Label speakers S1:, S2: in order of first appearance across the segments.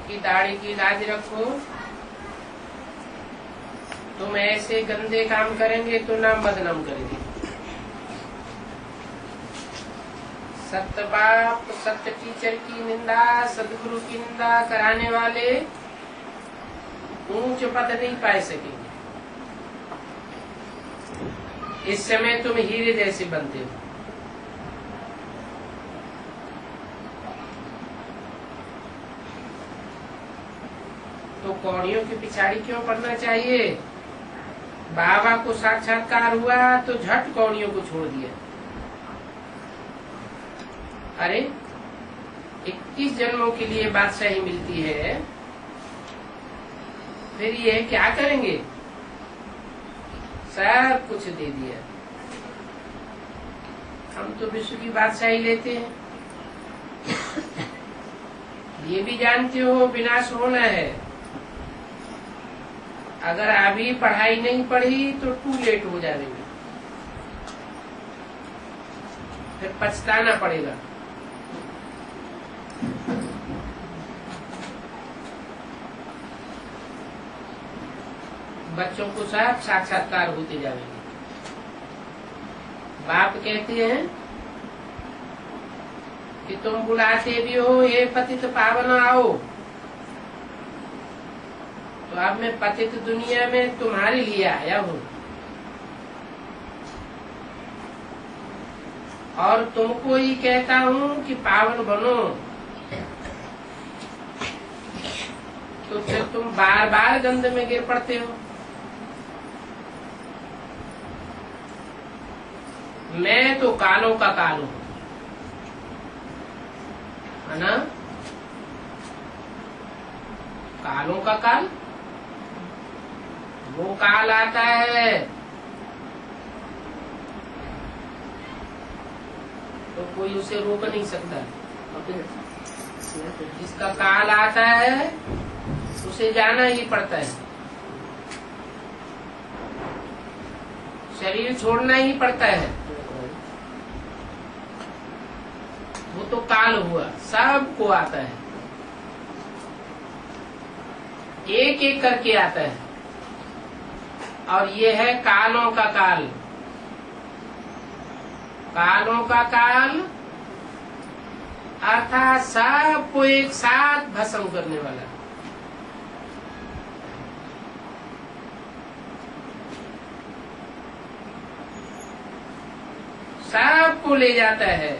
S1: की दाढ़ी की लाज रखो। तुम ऐसे गंदे काम करेंगे तो नाम बदनाम करेंगे। सत्य बाप, सत्य टीचर की निंदा, सदगुरु की निंदा कराने वाले ऊंच पद नहीं पा सकेंगे। इस समय तुम हीरे जैसे बनते हो। तो कौड़ियों की पिछाड़ी क्यों पड़ना चाहिए? बाबा को साक्षात्कार हुआ तो झट कौड़ियों को छोड़ दिया। अरे 21 जन्मों के लिए बादशाही मिलती है, फिर ये क्या करेंगे? सब कुछ दे दिया। हम तो विश्व की बादशाही लेते हैं। ये भी जानते हो विनाश होना है। अगर अभी पढ़ाई नहीं पढ़ी तो टू लेट हो जाएगी, फिर पछताना पड़ेगा। बच्चों को सब साक्षात्कार होते जाएंगे। बाप कहते हैं कि तुम बुलाते भी हो ये पतित पावन आओ, तो अब मैं पतित दुनिया में तुम्हारे लिए आया हूँ और तुमको ही कहता हूँ कि पावन बनो। तो फिर तुम बार बार गंद में गिर पड़ते हो। मैं तो कालों का काल हूँ, है ना? कालों का काल, वो काल आता है तो कोई उसे रोक नहीं सकता। जिसका काल आता है उसे जाना ही पड़ता है, शरीर छोड़ना ही पड़ता है। वो तो काल हुआ, सबको आता है, एक एक करके आता है। और ये है कालों का काल। कालों का काल अर्थात सबको एक साथ भस्म करने वाला। सबको ले जाता है।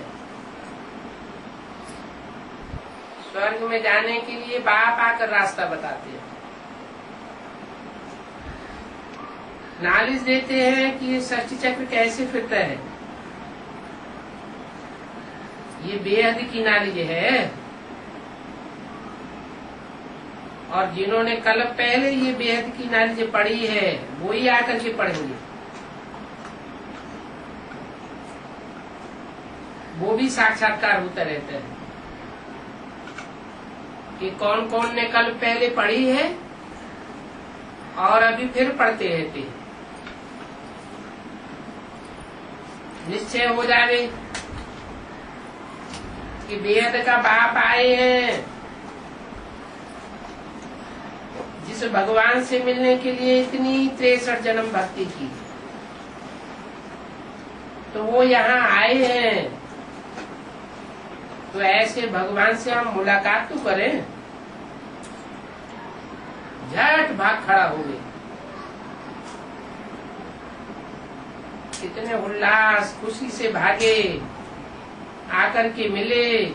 S1: स्वर्ग में जाने के लिए बाप आकर रास्ता बताते हैं, नालिश देते हैं कि ये सृष्टि चक्र कैसे फिरता है। ये बेहद की नालिश है, और जिन्होंने कल पहले ये बेहद की नालिश पढ़ी है वो ही आकर के पढ़ेंगे। वो भी साक्षात्कार होता रहता है कि कौन कौन ने कल पहले पढ़ी है और अभी फिर पढ़ते रहते हैं। निश्चय हो जावे कि बेहद का बाप आए हैं, जिस भगवान से मिलने के लिए इतनी 63 जन्म भक्ति की, तो वो यहाँ आए हैं। तो ऐसे भगवान से हम मुलाकात तो करें। झट भाग खड़ा हो गए, कितने उल्लास खुशी से भागे, आकर के मिले।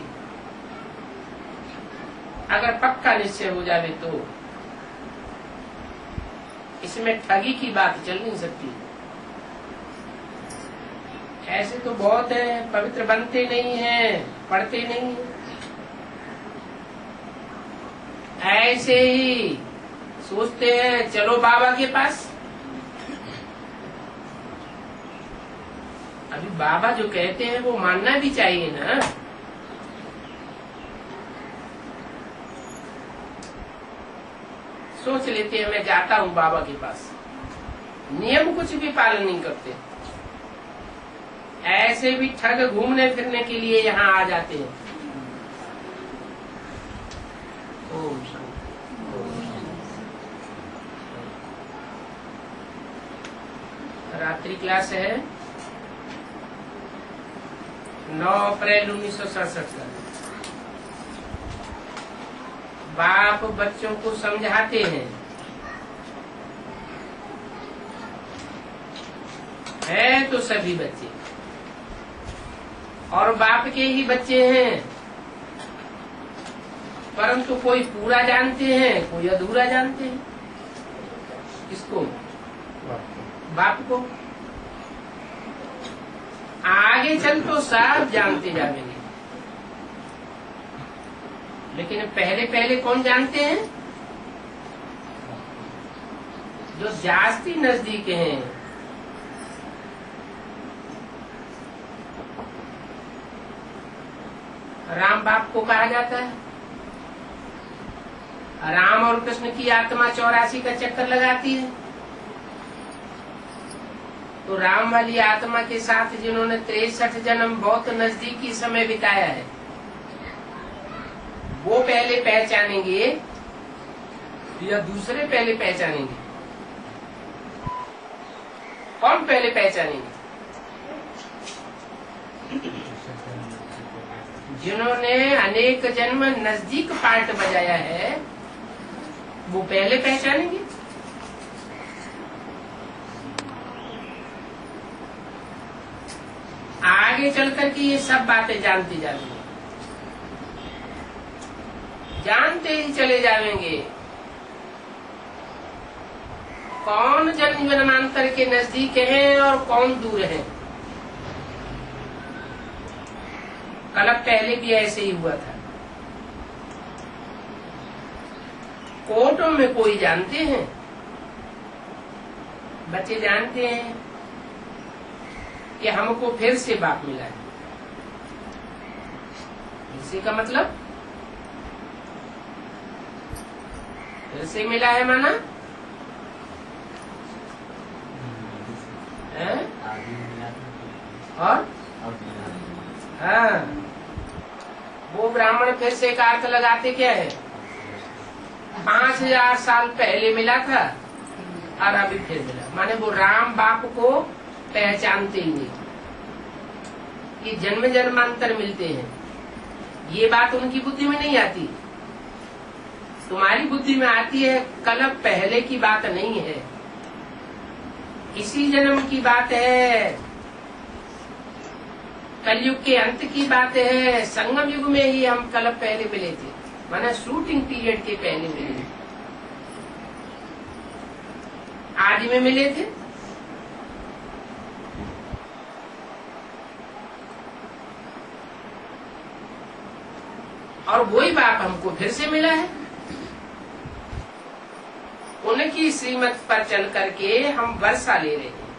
S1: अगर पक्का निश्चय हो जावे तो इसमें ठगी की बात चल नहीं सकती। ऐसे तो बहुत है, पवित्र बनते नहीं हैं, पढ़ते नहीं। ऐसे ही सोचते हैं चलो बाबा के पास। अभी बाबा जो कहते हैं वो मानना भी चाहिए ना। सोच लेते हैं मैं जाता हूँ बाबा के पास, नियम कुछ भी पालन नहीं करते। ऐसे भी ठग घूमने फिरने के लिए यहाँ आ जाते हैं। ओम शांति। रात्रि क्लास है 9 अप्रैल 1967 का। बाप बच्चों को समझाते हैं, है तो सभी बच्चे और बाप के ही बच्चे हैं, परंतु कोई पूरा जानते हैं, कोई अधूरा जानते हैं। किसको? बाप को। आगे चल तो सब जानते जाएंगे, लेकिन पहले पहले कौन जानते हैं? जो जास्ती नजदीक हैं। राम बाप को कहा जाता है। राम और कृष्ण की आत्मा 84 का चक्कर लगाती है, तो राम वाली आत्मा के साथ जिन्होंने 63 जन्म बहुत नजदीकी समय बिताया है, वो पहले पहचानेंगे या दूसरे पहले पहचानेंगे? कौन पहले पहचानेंगे? जिन्होंने अनेक जन्म नजदीक पार्ट बजाया है, वो पहले पहचानेंगे। आगे चल करके ये सब बातें जानती जाएंगे, जानते ही चले जाएंगे कौन जन्म जन्मांतर के नजदीक है और कौन दूर है। कल पहले भी ऐसे ही हुआ था। कोर्टों में कोई जानते हैं, बच्चे जानते हैं कि हमको फिर से बाप मिला है। इसी का मतलब फिर से मिला है माना है? और हाँ, वो ब्राह्मण फिर से एक अर्थ लगाते क्या है? 5000 साल पहले मिला था और अभी फिर मिला, माने वो राम बाप को पहचानते ही नहीं कि जन्म जन्मांतर मिलते हैं। ये बात उनकी बुद्धि में नहीं आती, तुम्हारी बुद्धि में आती है। कल पहले की बात नहीं है, इसी जन्म की बात है, कलयुग के अंत की बात है। संगम युग में ही हम कल पहले मिले थे, माना शूटिंग पीरियड के पहले मिले थे, आदि में मिले थे। और वही बाप हमको फिर से मिला है। उनकी श्रीमत पर चल करके हम वर्षा ले रहे हैं।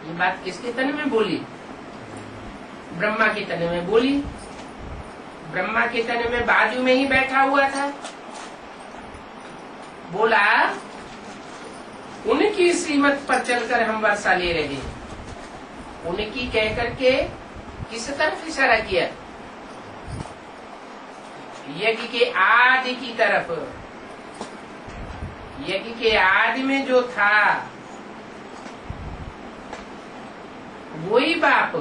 S1: ये बात किसके तन में बोली? ब्रह्मा के तन में बोली। ब्रह्मा के तन में बाजू में ही बैठा हुआ था, बोला उनकी श्रीमत पर चलकर हम वर्षा ले रहे हैं। उनकी कह करके किस तरफ इशारा किया? यज्ञ के आदि की तरफ। यज्ञ के आदि में जो था वही बाप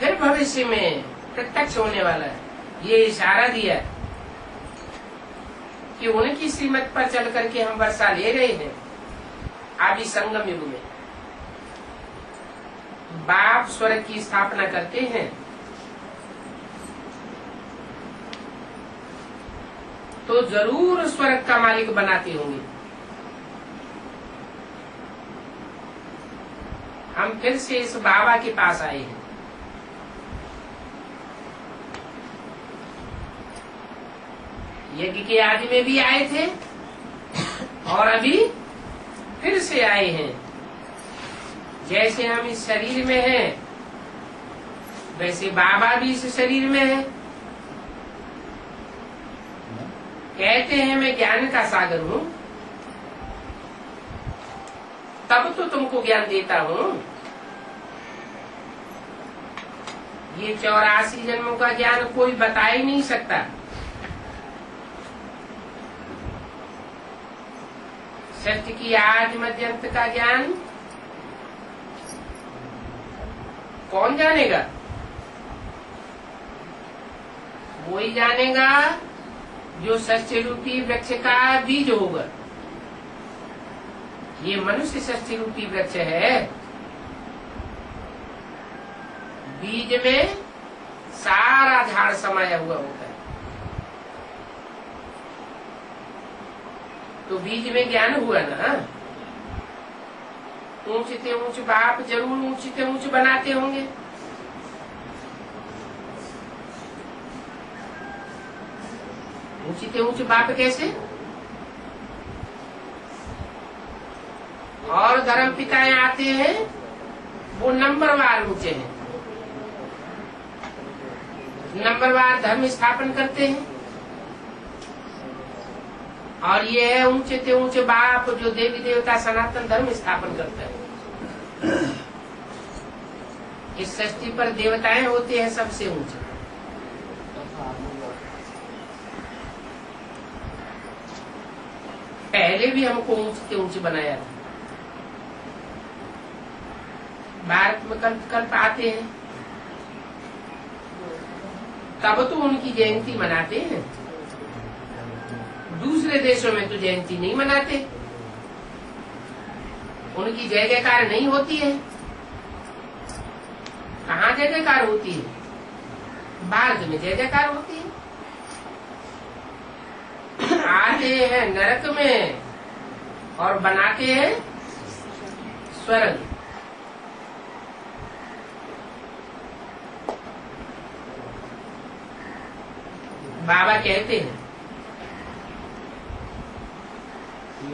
S1: फिर भविष्य में प्रत्यक्ष होने वाला है। ये इशारा दिया कि उनकी श्रीमत पर चल करके हम वर्षा ले रहे हैं। आदि संगम युग में बाप स्वर्ग की स्थापना करते हैं, तो जरूर स्वर्ग का मालिक बनाते होंगे। हम फिर से इस बाबा के पास आए हैं। यज्ञ के आदि में भी आए थे और अभी फिर से आए हैं। जैसे हम इस शरीर में हैं, वैसे बाबा भी इस शरीर में है। कहते हैं मैं ज्ञान का सागर हूँ, तब तो तुमको ज्ञान देता हूँ। ये 84 जन्मों का ज्ञान कोई बता ही नहीं सकता। षष्ठी की आदि मध्य अंत का ज्ञान कौन जानेगा? वही जानेगा जो षष्ठी रूपी वृक्ष का बीज होगा। ये मनुष्य षष्ठी रूपी वृक्ष है। बीज में सारा झाड़ समाया हुआ होता है। तो बीज में ज्ञान हुआ ना। ऊंचते ऊंच बाप जरूर ऊंचते ऊंच बनाते होंगे। ऊंचते ऊंच बाप कैसे? और धर्म पिताएं आते हैं वो नंबरवार ऊंचे हैं, नंबरवार धर्म स्थापन करते हैं। और ये है ऊंचे ऊंचे बाप जो देवी देवता सनातन धर्म स्थापन करता है। इस सृष्टि पर देवताएं होते हैं सबसे ऊंचे। पहले भी हमको ऊंचे ऊंचे बनाया था। भारत में कल्प कल्प आते हैं तब तो उनकी जयंती मनाते हैं। दूसरे देशों में तो जयंती नहीं मनाते, उनकी जय जयकार नहीं होती है। कहाँ जय जयकार होती है? भारत में जय जयकार होती है। आते हैं नरक में और बनाते हैं स्वर्ग। बाबा कहते हैं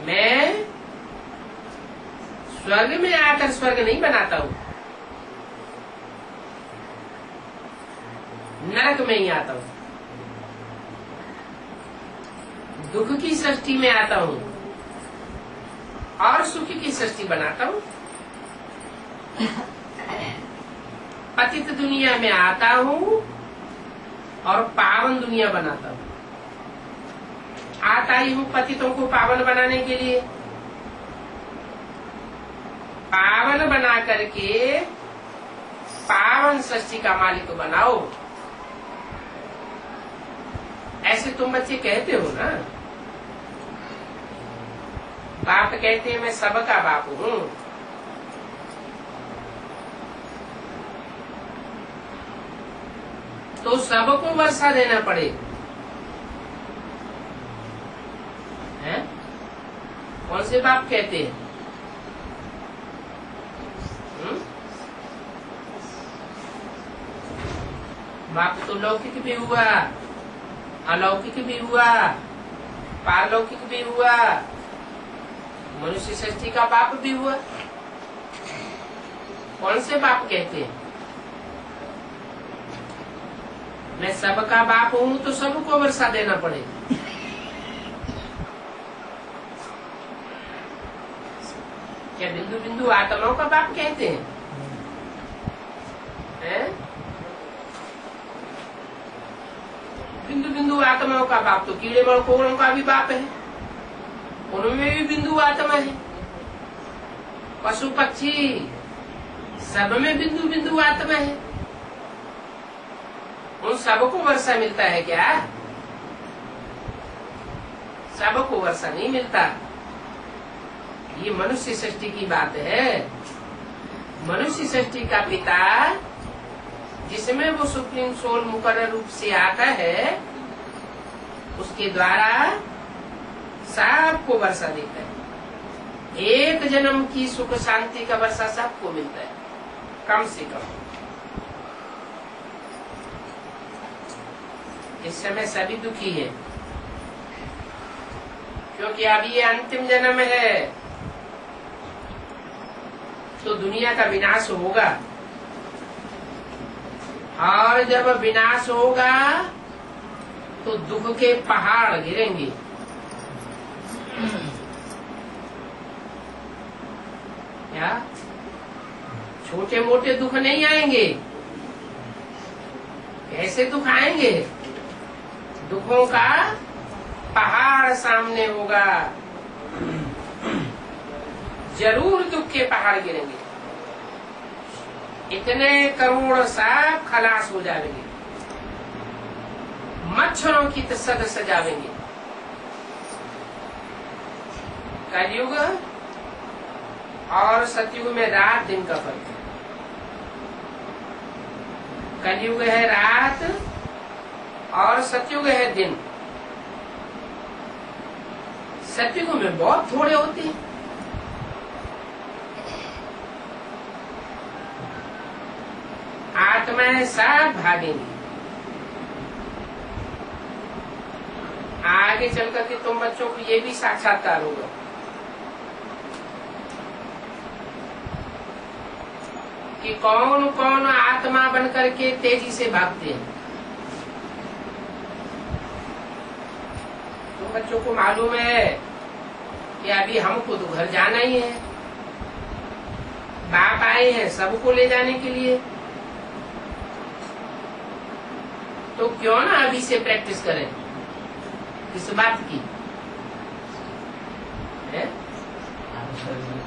S1: मैं स्वर्ग में आकर स्वर्ग नहीं बनाता हूँ, नरक में ही आता हूँ। दुख की सृष्टि में आता हूँ और सुख की सृष्टि बनाता हूँ। पतित दुनिया में आता हूँ और पावन दुनिया बनाता हूँ। आता ही हूँ पतितों को पावन बनाने के लिए। पावन बना करके पावन सृष्टि का मालिक बनाओ। ऐसे तुम बच्चे कहते हो ना। बाप कहते हैं मैं सबका बाप हूँ। तो सबको वर्षा देना पड़े हैं? कौन से बाप कहते हैं? बाप तो लौकिक भी हुआ, अलौकिक भी हुआ, पारलौकिक भी हुआ, मनुष्य सृष्टि का बाप भी हुआ। कौन से बाप कहते हैं? मैं सबका बाप हूँ तो सबको वर्षा देना पड़े। क्या बिंदु बिंदु आत्माओं का बाप कहते हैं? बिंदु बिंदु आत्माओं का बाप तो कीड़े मकोड़ों का भी बाप है, उनमें भी बिंदु आत्मा है। पशु पक्षी सब में बिंदु बिंदु आत्मा है। उन सबको वर्षा मिलता है क्या? सबको वर्षा नहीं मिलता। ये मनुष्य सृष्टि की बात है। मनुष्य सृष्टि का पिता जिसमें वो सुप्रीम सोल मुकर्रर रूप से आता है, उसके द्वारा सबको वर्षा देता है। एक जन्म की सुख शांति का वर्षा सबको मिलता है, कम से कम। इस समय सभी दुखी है क्योंकि अब ये अंतिम जन्म है तो दुनिया का विनाश होगा। और जब विनाश होगा तो दुख के पहाड़ गिरेंगे। क्या छोटे मोटे दुख नहीं आएंगे? कैसे दुख आएंगे? दुखों का पहाड़ सामने होगा। जरूर दुख के पहाड़ गिरेंगे, इतने करोड़ सब खलास हो जाएंगे, मच्छरों की सद सजावेंगे। कलयुग और सतयुग में रात दिन का फर्क है। कलयुग है रात और सतयुग है दिन। सतयुग में बहुत थोड़े होते हैं, आत्माएं सब भागेंगी। आगे चल करके तुम बच्चों को ये भी साक्षात्कार होगा कि कौन कौन आत्मा बन करके तेजी से भागते हैं। तुम बच्चों को मालूम है कि अभी हमको तो घर जाना ही है, बाप आए हैं सबको ले जाने के लिए, तो क्यों ना अभी से प्रैक्टिस करें इस बात की है?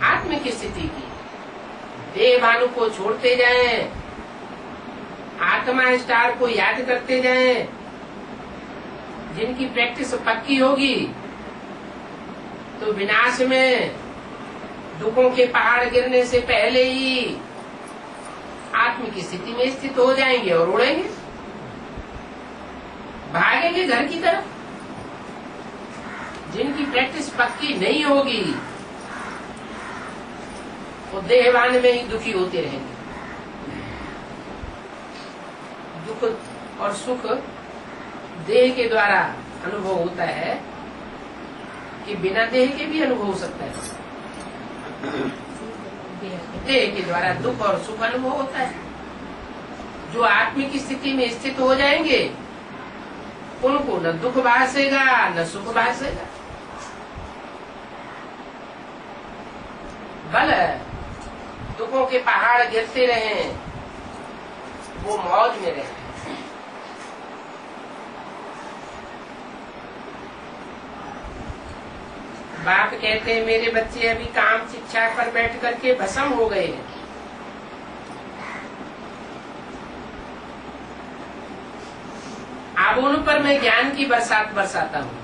S1: आत्म की स्थिति की। देह भानु को छोड़ते जाएं, आत्मा स्टार को याद करते जाएं। जिनकी प्रैक्टिस पक्की होगी तो विनाश में दुखों के पहाड़ गिरने से पहले ही आत्म की स्थिति में स्थित हो जाएंगे और उड़ेंगे, भागेंगे घर की तरफ। जिनकी प्रैक्टिस पक्की नहीं होगी वो देहवान में ही दुखी होते रहेंगे। दुख और सुख देह के द्वारा अनुभव होता है कि बिना देह के भी अनुभव हो सकता है। देह के द्वारा दुख और सुख अनुभव होता है। जो आत्मिक स्थिति में स्थित हो जाएंगे उनको न दुख भासेगा न सुख भासेगा। भले दुखों के पहाड़ गिरते रहे, वो मौज में रहे। बाप कहते हैं मेरे बच्चे अभी काम शिक्षा पर बैठ करके भस्म हो गए हैं। अब उन पर मैं ज्ञान की बरसात बरसाता हूँ।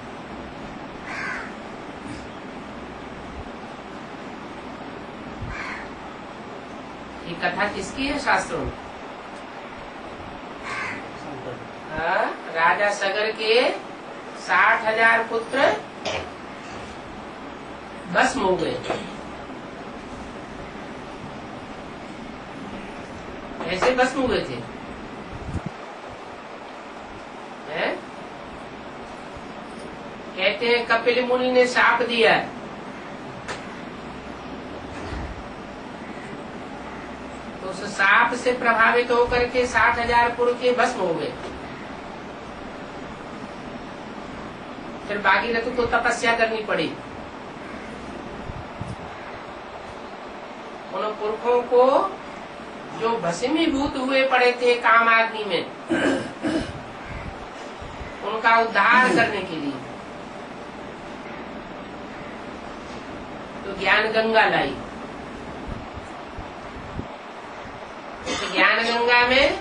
S1: ये कथा किसकी है शास्त्रों में? राजा सगर के 60,000 पुत्र भस्म हो गए। ऐसे भस्म हुए थे हैं? कहते हैं कपिल मुनि ने शाप दिया, तो उस शाप से प्रभावित होकर के 60,000 पुरुष के भस्म हो गए। फिर भागीरथ को तपस्या करनी पड़ी। उन पुरखों को जो भस्मीभूत हुए पड़े थे कामाग्नि में, उनका उद्धार करने के लिए तो ज्ञान गंगा लाई। उस ज्ञान गंगा में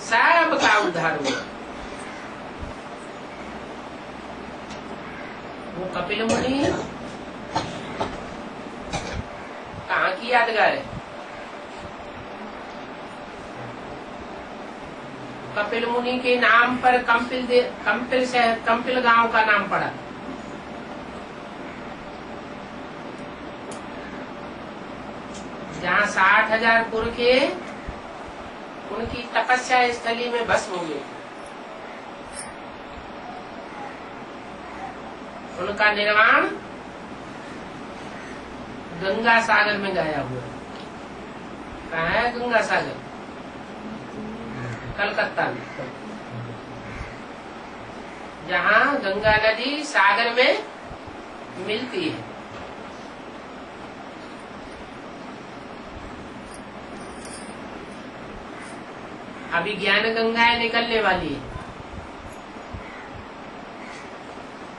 S1: सबका उद्धार हुआ। वो कपिल मुनि कहाँ की यादगार है? कपिल मुनि के नाम पर कंपिल गांव का नाम पड़ा। जहाँ 60,000 पुरखे उनकी तपस्या स्थली में भस्म हो गए। उनका निर्वाण गंगा सागर में गया हुआ। कहाँ है गंगा सागर? कलकत्ता में, जहाँ गंगा नदी सागर में मिलती है। अभी ज्ञान गंगाएं निकलने वाली है,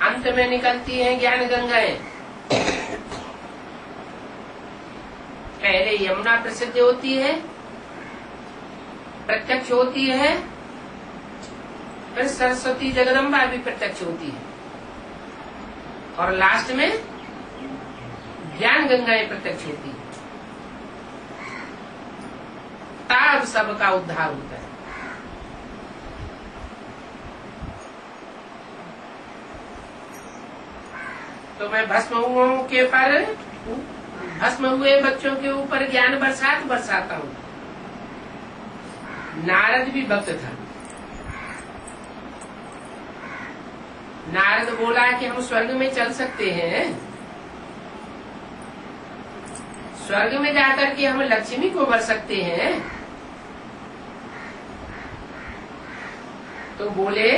S1: अंत में निकलती हैं ज्ञान गंगाएं। यमुना प्रसिद्ध होती है, प्रत्यक्ष होती है, फिर सरस्वती जगदम्बा भी प्रत्यक्ष होती है, और लास्ट में ज्ञान गंगाएं प्रत्यक्ष होती है। तब सबका उद्धार होता है। तो मैं भस्म हुए बच्चों के ऊपर ज्ञान बरसाता हूँ। नारद भी भक्त था। नारद बोला कि हम स्वर्ग में चल सकते हैं, स्वर्ग में जाकर के हम लक्ष्मी को वर सकते हैं। तो बोले,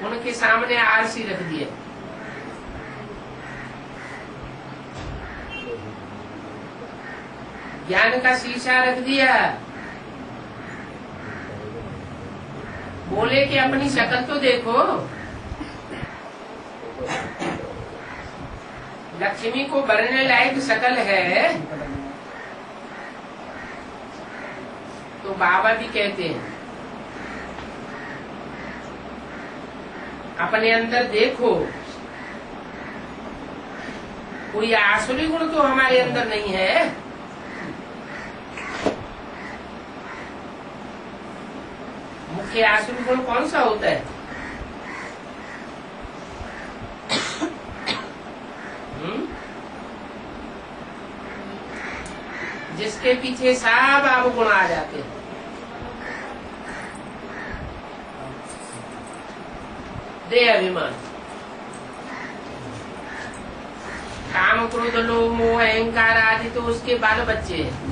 S1: उनके सामने आरसी रख दिए। ज्ञान का शीशा रख दिया। बोले कि अपनी शक्ल तो देखो, लक्ष्मी को भरने लायक शक्ल है। तो बाबा भी कहते हैं, अपने अंदर देखो, कोई आसुरी गुण तो हमारे अंदर नहीं है। मुख्य आसुरी गुण कौन सा होता है? जिसके पीछे सब अवगुण आ जाते हैं। देह अभिमान, काम, क्रोध, लोभ, मोह, अहंकार आदि तो उसके बाल बच्चे हैं।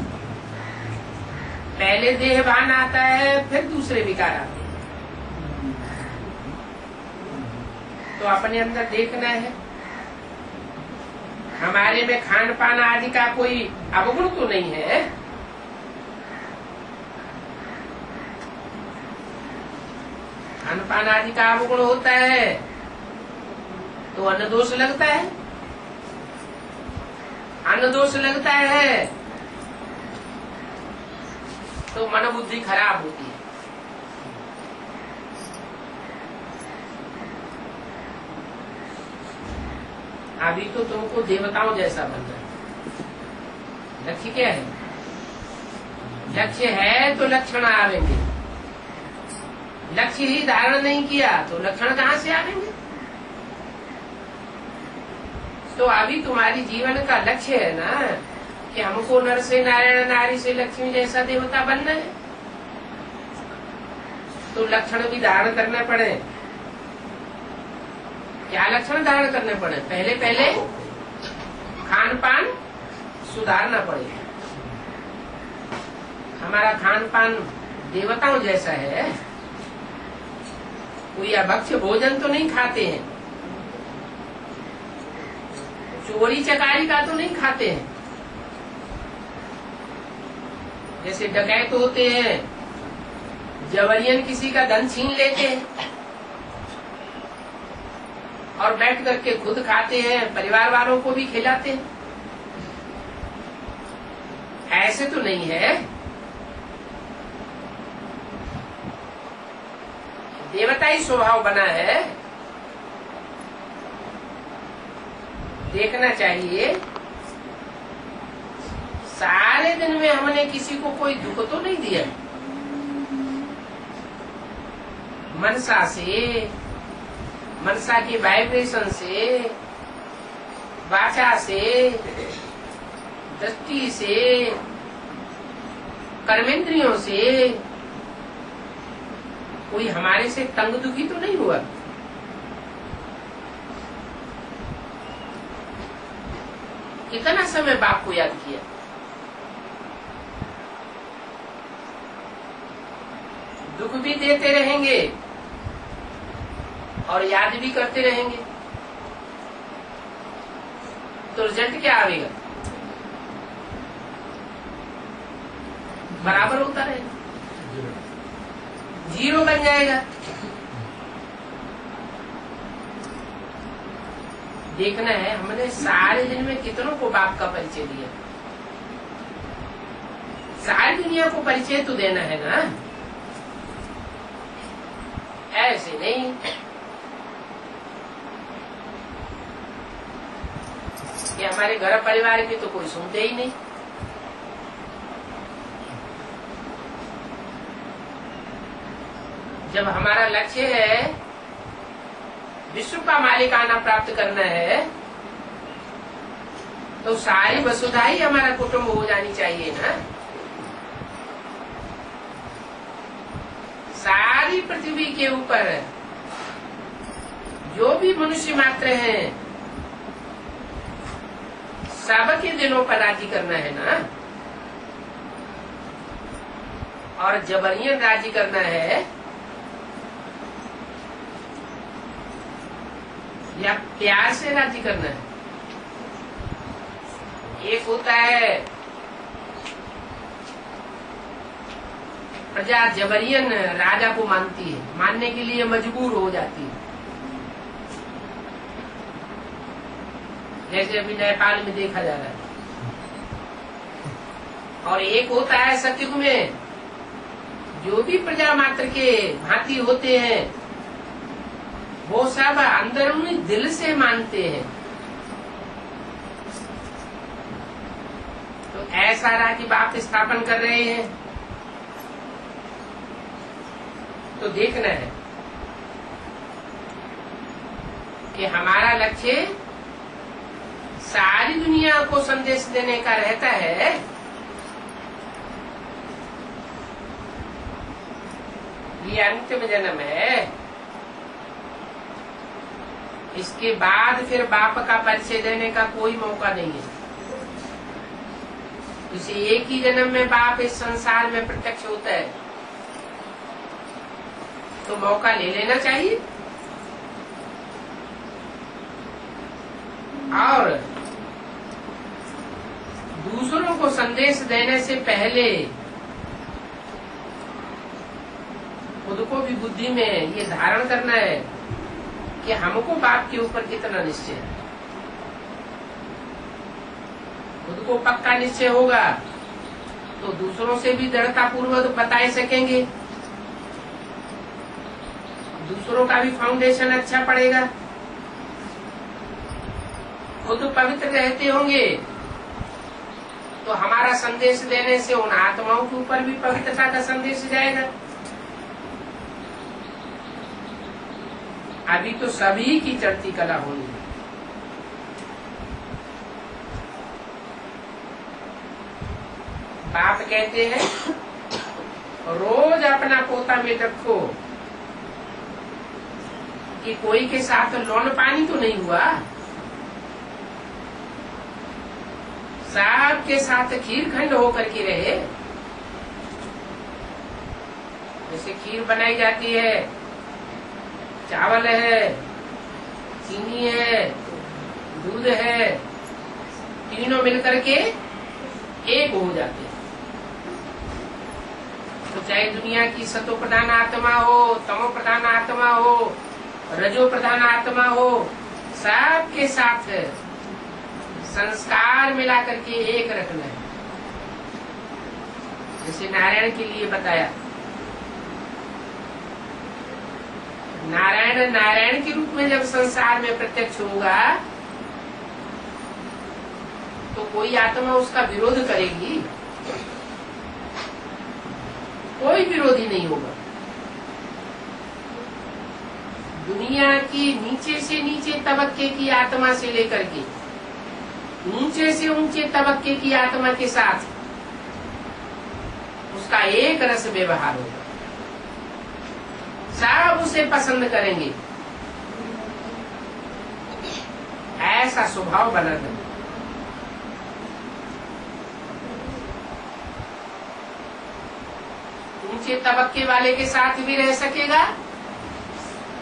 S1: पहले देहभान आता है, फिर दूसरे विकार आते हैं। तो अपने अंदर देखना है, हमारे में खान पान आदि का कोई अवगुण तो नहीं है। खान पान आदि का अवगुण होता है तो अन्न दोष लगता है। अन्न दोष लगता है तो मन बुद्धि खराब होती है। अभी तो तुमको देवताओं जैसा बनना है। लक्ष्य क्या है? लक्ष्य है तो लक्षण आवेंगे। लक्ष्य ही धारण नहीं किया तो लक्षण कहाँ से आवेंगे? तो अभी तुम्हारी जीवन का लक्ष्य है ना कि हमको नर से नारायण, नारी से लक्ष्मी जैसा देवता बनना है। तो लक्षण भी धारण करने पड़े। क्या लक्षण धारण करने पड़े? पहले खान पान सुधारना पड़ेगा। हमारा खान पान देवताओं जैसा है। कोई अभक्ष्य भोजन तो नहीं खाते हैं, चोरी चकारी का तो नहीं खाते हैं। जैसे डकैत होते हैं, जबरियन किसी का धन छीन लेते हैं और बैठ करके खुद खाते हैं, परिवार वालों को भी खिलाते हैं। ऐसे तो नहीं है। देवताई स्वभाव बना है। देखना चाहिए सारे दिन में हमने किसी को कोई दुख तो नहीं दिया। मनसा से, मनसा की वाइब्रेशन से, वाचा से, दृष्टि से, कर्मेंद्रियों से कोई हमारे से तंग दुखी तो नहीं हुआ। कितना समय बाप को याद किया। दुख भी देते रहेंगे और याद भी करते रहेंगे तो रिजल्ट क्या आएगा? बराबर होता रहेगा, जीरो बन जाएगा। देखना है हमने सारे दिन में कितनों को बाप का परिचय दिया। सारी दुनिया को परिचय तो देना है ना, ऐसे नहीं कि हमारे घर परिवार की तो कोई सुनते ही नहीं। जब हमारा लक्ष्य है विश्व का मालिकाना प्राप्त करना है, तो सारी वसुधा ही हमारा कुटुंब हो जानी चाहिए ना। सारी पृथ्वी के ऊपर जो भी मनुष्य मात्र हैं, सबके दिलों पर राजी करना है ना, और जबरियन राजी करना है या प्यार से राजी करना है। एक होता है प्रजा जबरियन राजा को मानती है, मानने के लिए मजबूर हो जाती है, जैसे अभी नेपाल में देखा जा रहा है। और एक होता है सतयुग में जो भी प्रजा मात्र के भांति होते हैं, वो सब अंदरूनी दिल से मानते हैं। तो ऐसा राज्य बाप स्थापन कर रहे हैं, तो देखना है कि हमारा लक्ष्य सारी दुनिया को संदेश देने का रहता है। ये अंतिम जन्म है, इसके बाद फिर बाप का परिचय देने का कोई मौका नहीं है। इसे एक ही जन्म में बाप इस संसार में प्रत्यक्ष होता है, तो मौका ले लेना चाहिए। और दूसरों को संदेश देने से पहले खुद को भी बुद्धि में ये धारण करना है कि हमको बाप के ऊपर कितना निश्चय है। खुद को पक्का निश्चय होगा तो दूसरों से भी दृढ़ता पूर्वक बता सकेंगे, दूसरों का भी फाउंडेशन अच्छा पड़ेगा। खुद पवित्र रहते होंगे तो हमारा संदेश देने से उन आत्माओं के ऊपर भी पवित्रता का संदेश जाएगा। अभी तो सभी की चढ़ती कला होनी है। बाप कहते हैं रोज अपना पोता में रखो कि कोई के साथ लौन पानी तो नहीं हुआ, सब के साथ खीर खंड होकर के रहे। जैसे खीर बनाई जाती है, चावल है, चीनी है, दूध है, तीनों मिलकर के एक हो जाते हैं। तो चाहे दुनिया की सतो प्रधान आत्मा हो, तमो प्रधान आत्मा हो, रजो प्रधान आत्मा हो, सब के साथ संस्कार मिला करके एक रखना है। जैसे नारायण के लिए बताया, नारायण नारायण के रूप में जब संसार में प्रत्यक्ष होगा तो कोई आत्मा उसका विरोध करेगी? कोई विरोधी नहीं होगा। दुनिया की नीचे से नीचे तबके की आत्मा से लेकर के ऊंचे से ऊंचे तबके की आत्मा के साथ उसका एक रस व्यवहार होगा, सब उसे पसंद करेंगे। ऐसा स्वभाव बना दें। ऊंचे तबके वाले के साथ भी रह सकेगा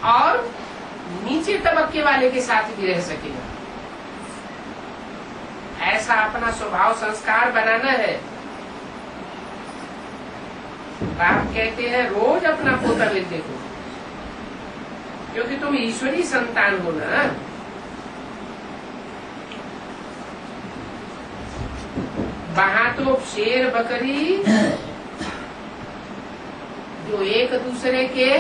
S1: और नीचे तबके वाले के साथ भी रह सकेगा। ऐसा अपना स्वभाव संस्कार बनाना है। बाप कहते हैं रोज अपना पोता में देखो, क्योंकि तुम ईश्वरी संतान हो ना। वहां तो शेर बकरी जो एक दूसरे के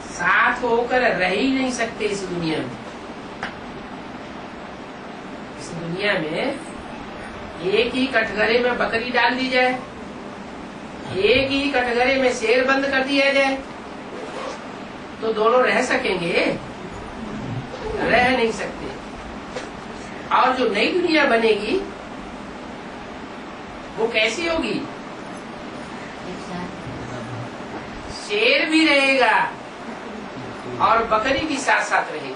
S1: साथ होकर रह ही नहीं सकते इस दुनिया में। इस दुनिया में एक ही कटघरे में बकरी डाल दी जाए, एक ही कटघरे में शेर बंद कर दिया जाए, तो दोनों रह सकेंगे? रह नहीं सकते। और जो नई दुनिया बनेगी वो कैसी होगी? शेर भी रहेगा और बकरी भी साथ साथ रहेगी।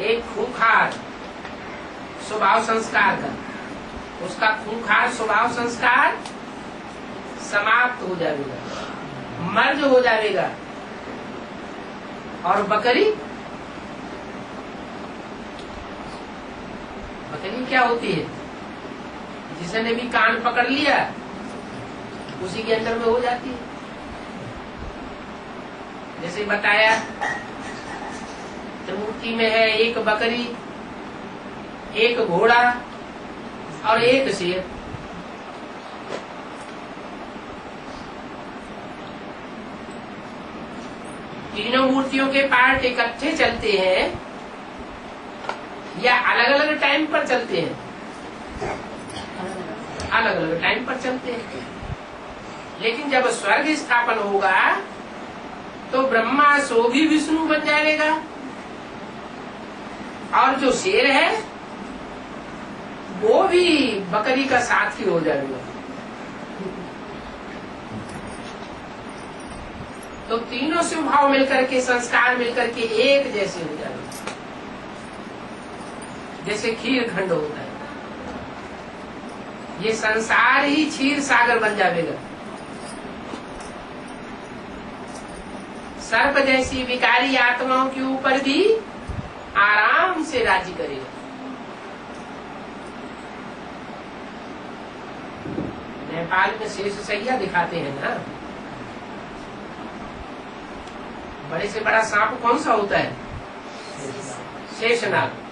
S1: एक खूंखार स्वभाव संस्कार का, उसका खूंखार स्वभाव संस्कार समाप्त हो जाएगा, मर्ज हो जाएगा। और बकरी क्या होती है? जिसने भी कान पकड़ लिया उसी के अंदर में हो जाती है। जैसे बताया त्रिमूर्ति में है एक बकरी, एक घोड़ा और एक शेर। तीनों मूर्तियों के पार्ट इकट्ठे चलते हैं या अलग अलग टाइम पर चलते हैं? अलग अलग टाइम पर चलते हैं। लेकिन जब स्वर्ग स्थापन होगा तो ब्रह्मा सो भी विष्णु बन जाएगा और जो शेर है वो भी बकरी का साथी हो जाएगा। तो तीनों स्वभाव मिलकर के, संस्कार मिलकर के एक जैसे हो जाएंगे। जैसे खीर खंड होता है, ये संसार ही क्षीर सागर बन जाएगा। सर्प जैसी विकारी आत्माओं के ऊपर भी आराम से राज्य करेगा। नेपाल में शेष सैया दिखाते हैं ना, बड़े से बड़ा सांप कौन सा होता है? शेषनाग।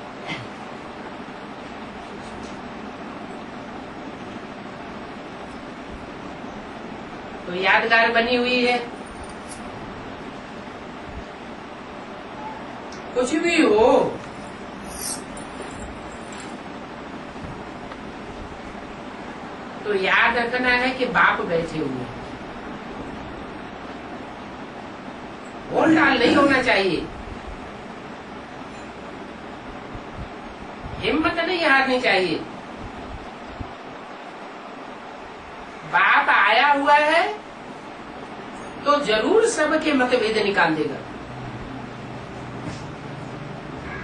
S1: तो यादगार बनी हुई है। कुछ भी हो, तो याद रखना है कि बाप बैठे हुए हैं। बोल डाल नहीं होना चाहिए, हिम्मत नहीं हारनी चाहिए। बाप आया हुआ है तो जरूर सबके मतभेद निकाल देगा।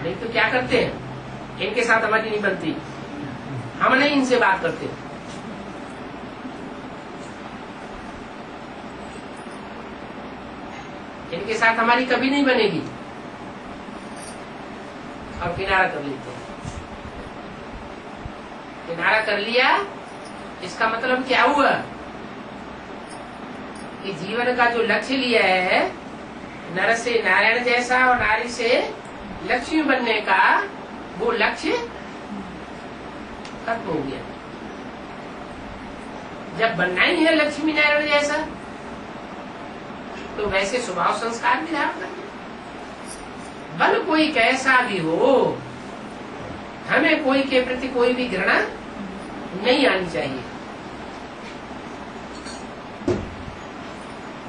S1: नहीं तो क्या करते हैं, इनके साथ हमारी नहीं बनती, हम नहीं इनसे बात करते। इनके साथ हमारी कभी नहीं बनेगी और किनारा कर लेते हैं। किनारा कर लिया, इसका मतलब क्या हुआ कि जीवन का जो लक्ष्य लिया है, नर से नारायण जैसा और नारी से लक्ष्मी बनने का, वो लक्ष्य खत्म हो गया। जब बनना ही है लक्ष्मी नारायण जैसा, तो वैसे स्वभाव संस्कार भी धारण करना। बल कोई कैसा भी हो, हमें कोई के प्रति कोई भी घृणा नहीं आनी चाहिए।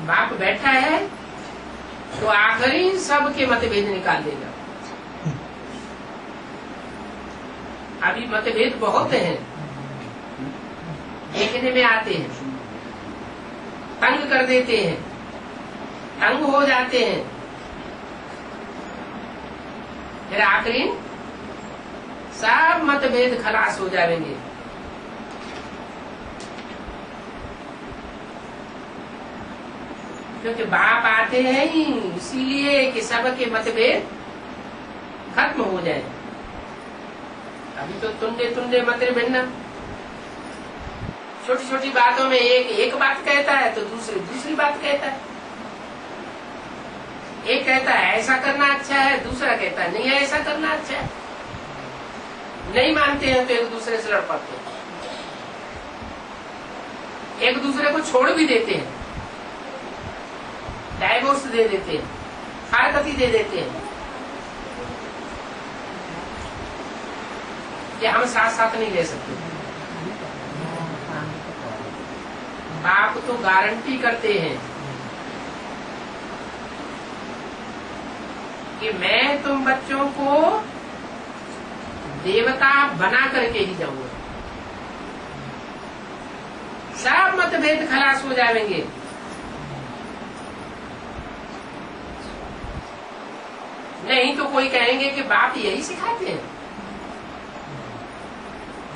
S1: बाप बैठा है तो आखिरी सबके मतभेद निकाल देगा। अभी मतभेद बहुत हैं, देखने में आते हैं, तंग कर देते हैं, तंग हो जाते हैं, फिर आखिरी सब मतभेद खलास हो जाएंगे। क्योंकि बाप आते हैं ही इसीलिए कि सबके मतभेद खत्म हो जाए। अभी तो तुंडे मत भिन्न, छोटी छोटी बातों में एक बात कहता है तो दूसरी बात कहता है। एक कहता है ऐसा करना अच्छा है, दूसरा कहता है नहीं ऐसा करना अच्छा है। नहीं मानते हैं तो एक दूसरे से लड़ पड़ते हैं, एक दूसरे को छोड़ भी देते हैं, डाइवोर्स दे देते हैं, फारकती दे देते हैं कि हम साथ साथ नहीं रह सकते। बाप तो गारंटी करते हैं कि मैं तुम बच्चों को देवता बना करके ही जाऊंगा, सब मतभेद खलास हो जाएंगे। नहीं तो कोई कहेंगे कि बाप यही सिखाते हैं।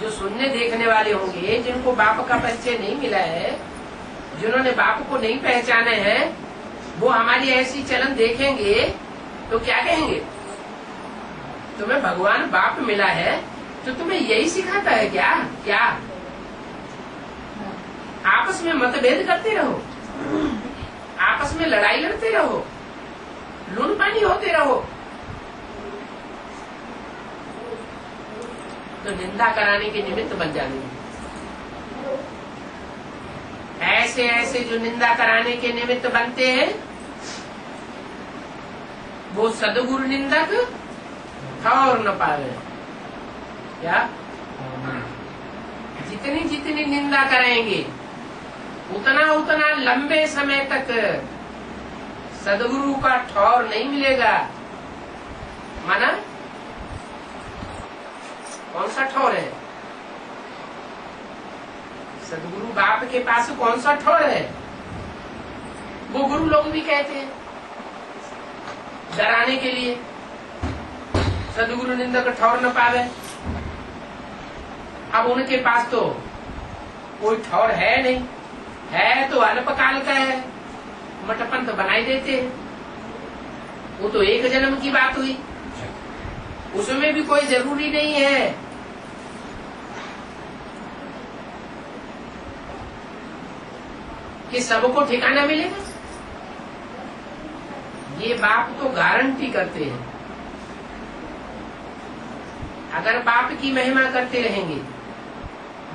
S1: जो सुनने देखने वाले होंगे, जिनको बाप का परिचय नहीं मिला है, जिन्होंने बाप को नहीं पहचाने हैं, वो हमारी ऐसी चलन देखेंगे तो क्या कहेंगे? तुम्हें भगवान बाप मिला है तो तुम्हें यही सिखाता है क्या? क्या आपस में मतभेद करते रहो, आपस में लड़ाई लड़ते रहो, लून पानी होते रहो, तो निंदा कराने के निमित्त बन जाएंगे। ऐसे ऐसे जो निंदा कराने के निमित्त बनते हैं, वो सदगुरु निंदक ठौर न पावे। क्या? जितनी जितनी निंदा करेंगे उतना उतना लंबे समय तक सदगुरु का ठौर नहीं मिलेगा। माना कौन सा ठौर है? सदगुरु बाप के पास कौन सा ठौर है? वो गुरु लोग भी कहते हैं डराने के लिए, सदगुरु निंदक ठौर न पावे। अब उनके पास तो कोई ठौर है नहीं, है तो अल्पकाल का है, मटपन तो बनाई देते हैं। वो तो एक जन्म की बात हुई, उसमें भी कोई जरूरी नहीं है कि सबको ठिकाना मिलेगा। ये बाप तो गारंटी करते हैं। अगर बाप की महिमा करते रहेंगे,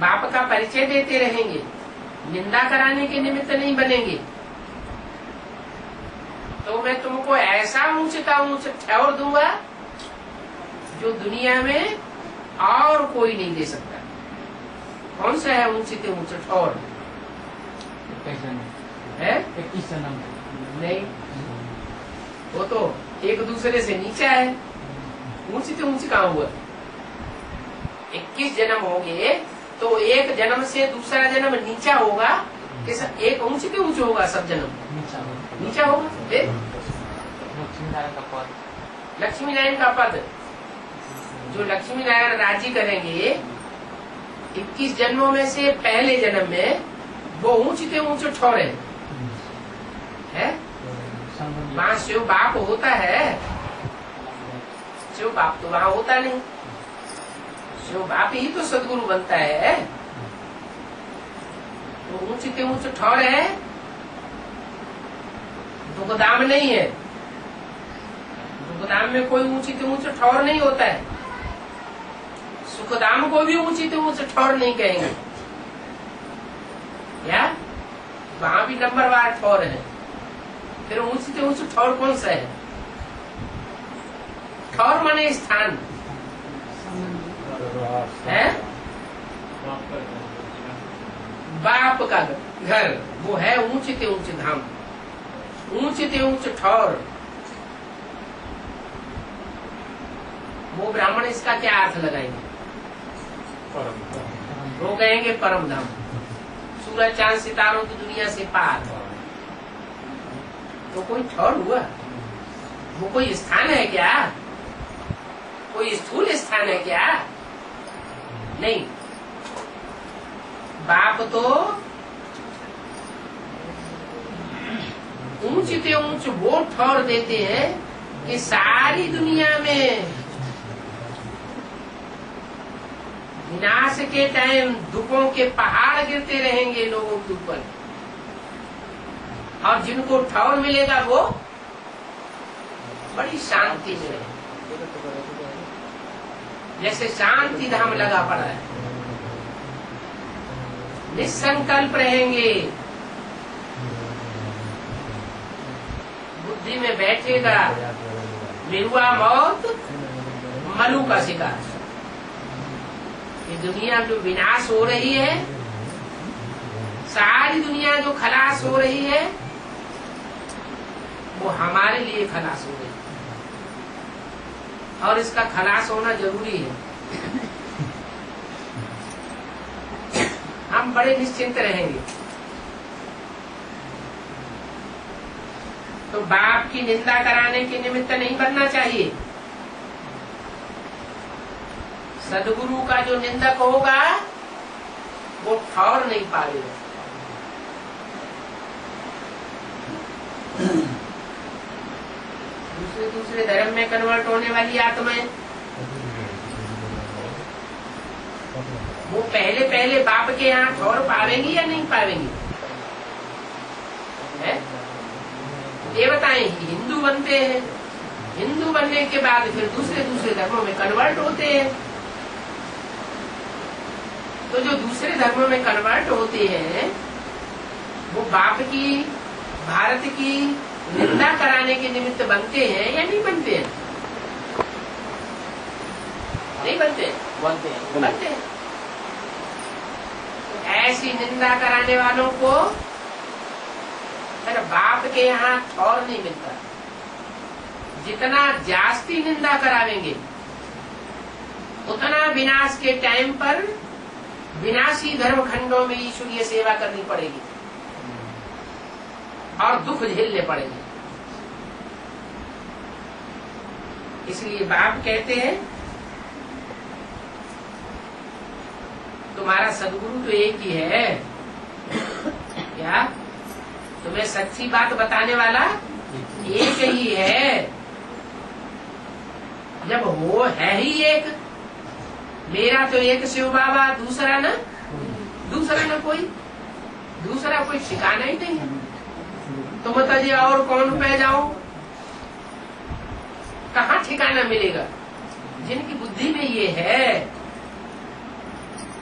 S1: बाप का परिचय देते रहेंगे, निंदा कराने के निमित्त नहीं बनेंगे, तो मैं तुमको ऐसा ऊंचता ऊंच ठौर दूंगा जो दुनिया में और कोई नहीं दे सकता। कौन सा है ऊंचते ऊंच ठौर? है? नहीं, वो तो एक दूसरे से नीचा है। ऊंचते ऊंच कहाँ हुआ? 21 जन्म होंगे तो एक जन्म से दूसरा जन्म नीचा होगा कि एक ऊंचते ऊंच होगा? सब जन्म नीचा होगा। लक्ष्मी नारायण का पद, जो लक्ष्मी नारायण राजी करेंगे 21 जन्मों में से पहले जन्म में वो ऊंचते ऊंच ठौर है। वहाँ शिव बाप होता है? शिव बाप तो वहाँ होता नहीं। शिव बाप ही तो सदगुरु बनता है। तो ऊंचते ऊंच ठौर है, दुखधाम नहीं है। दुखधाम में कोई ऊंचते ऊंच ठौर नहीं होता है। सुखधाम को भी ऊंचते ऊंच ठौर नहीं कहेंगे। क्या? वहाँ भी नंबरवार ठौर है। फिर ऊंचते ऊंच ठौर कौन सा है? ठौर माने स्थान है, बाप का घर, वो है ऊंचते ऊंच धाम, ऊंचते ऊंच ठौर। वो ब्राह्मण इसका क्या अर्थ लगाएंगे? वो कहेंगे परम धाम, सूरज चांद सितारों की दुनिया से पार। तो कोई ठौर हुआ? वो कोई स्थान है क्या? कोई स्थूल स्थान है क्या? नहीं। बाप तो ऊंचते ऊंच वो ठौर देते हैं कि सारी दुनिया में विनाश के टाइम दुखों के पहाड़ गिरते रहेंगे लोगों के ऊपर, और जिनको ठौर मिलेगा वो बड़ी शांति में रहे, जैसे शांति धाम लगा पड़ा है। निसंकल्प रहेंगे, बुद्धि में बैठेगा मिरुआ मौत मलू का शिकार। ये दुनिया जो विनाश हो रही है, सारी दुनिया जो खलास हो रही है, वो हमारे लिए खलास हो रही है, और इसका खलास होना जरूरी है। हम बड़े निश्चिंत रहेंगे। तो बाप की निंदा कराने के निमित्त नहीं बनना चाहिए। सदगुरु का जो निंदक होगा वो ठौर नहीं पाएगा। दूसरे धर्म में कन्वर्ट होने वाली आत्माएं वो पहले बाप के यहाँ ठौर पावेंगी या नहीं पावेंगी? देवताएं हिंदू बनते हैं, हिंदू बनने के बाद फिर दूसरे धर्मों में कन्वर्ट होते हैं। तो जो दूसरे धर्मों में कन्वर्ट होते हैं वो बाप की, भारत की निंदा कराने के निमित्त बनते हैं या नहीं बनते हैं? नहीं बनते, बनते हैं। ऐसी निंदा कराने वालों को फिर बाप के यहाँ ठौर नहीं मिलता। जितना जास्ती निंदा करावेंगे उतना विनाश के टाइम पर विनाशी धर्म खंडों में ईश्वरीय सेवा करनी पड़ेगी और दुख झेलने पड़ेंगे। इसलिए बाप कहते हैं तुम्हारा सदगुरु तो एक ही है। क्या तुम्हें सच्ची बात बताने वाला एक ही है। जब वो है ही एक, मेरा तो एक शिव बाबा, दूसरा न कोई, दूसरा कोई ठिकाना ही नहीं है। तो बताइए और कौन पे जाऊं? कहाँ ठिकाना मिलेगा? जिनकी बुद्धि में ये है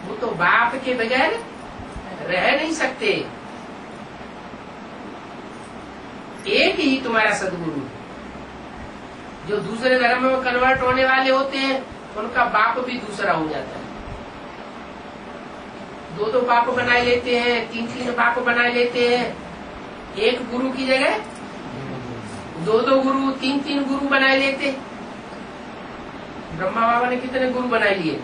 S1: वो तो बाप के बगैर रह नहीं सकते। एक ही तुम्हारा सदगुरु। जो दूसरे धर्म में कन्वर्ट होने वाले होते हैं उनका बाप भी दूसरा हो जाता है। दो बाप बनाए लेते हैं, तीन बाप बनाए लेते हैं। एक गुरु की जगह दो गुरु, तीन गुरु बनाए लेते। ब्रह्मा बाबा ने कितने गुरु बनाए लिए?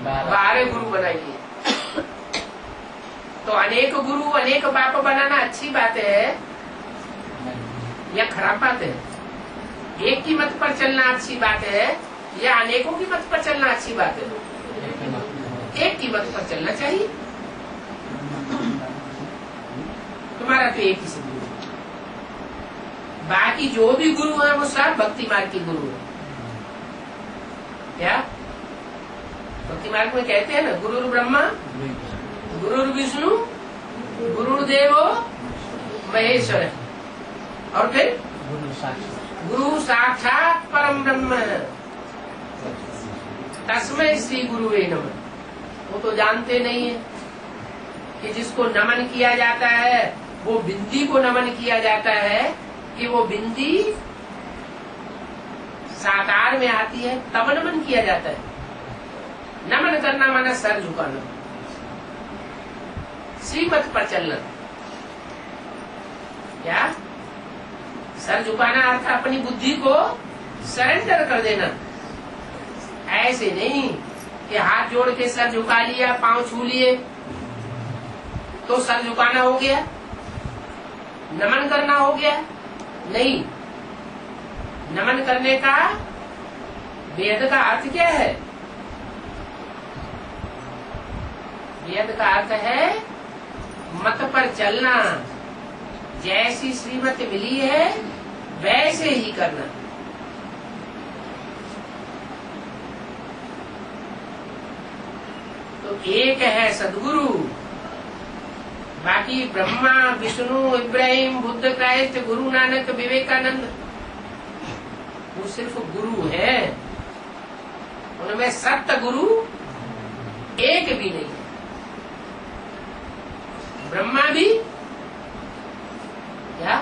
S1: 12 गुरु बनाए लिए। तो अनेक गुरु अनेक बाप बनाना अच्छी बात है या खराब बात है? एक की मत पर चलना अच्छी बात है या अनेकों की मत पर चलना अच्छी बात है? एक की मत पर चलना चाहिए। तुम्हारा तो एक ही सदगुरु, बाकी जो भी गुरु है वो सब भक्ति मार्ग के गुरु है। क्या भक्ति मार्ग में कहते हैं ना, गुरुर् ब्रह्मा गुरुर् विष्णु गुरुर्देवो महेश्वर, और फिर गुरु साक्षात परम ब्रह्म तस्मै श्री गुरुवे नमः। वो तो जानते नहीं है कि जिसको नमन किया जाता है वो बिंदी को नमन किया जाता है, कि वो बिंदी साकार में आती है तब नमन किया जाता है। नमन करना माना सर झुकाना, श्रीमत पर चलना। क्या सर झुकाना अर्थ अपनी बुद्धि को सरेंडर कर देना। ऐसे नहीं कि हाथ जोड़ के सर झुका लिया, पांव छू लिए तो सर झुकाना हो गया, नमन करना हो गया। नहीं, नमन करने का वेद का अर्थ क्या है? वेद का अर्थ है मत पर चलना। जैसी श्रीमत मिली है वैसे ही करना। तो एक है सदगुरु, बाकी बाकी ब्रह्मा, विष्णु, इब्राहिम, बुद्ध, क्राइस्ट, गुरु नानक, विवेकानंद, वो सिर्फ गुरु है। उनमें सत्य गुरु एक भी नहीं है। ब्रह्मा भी क्या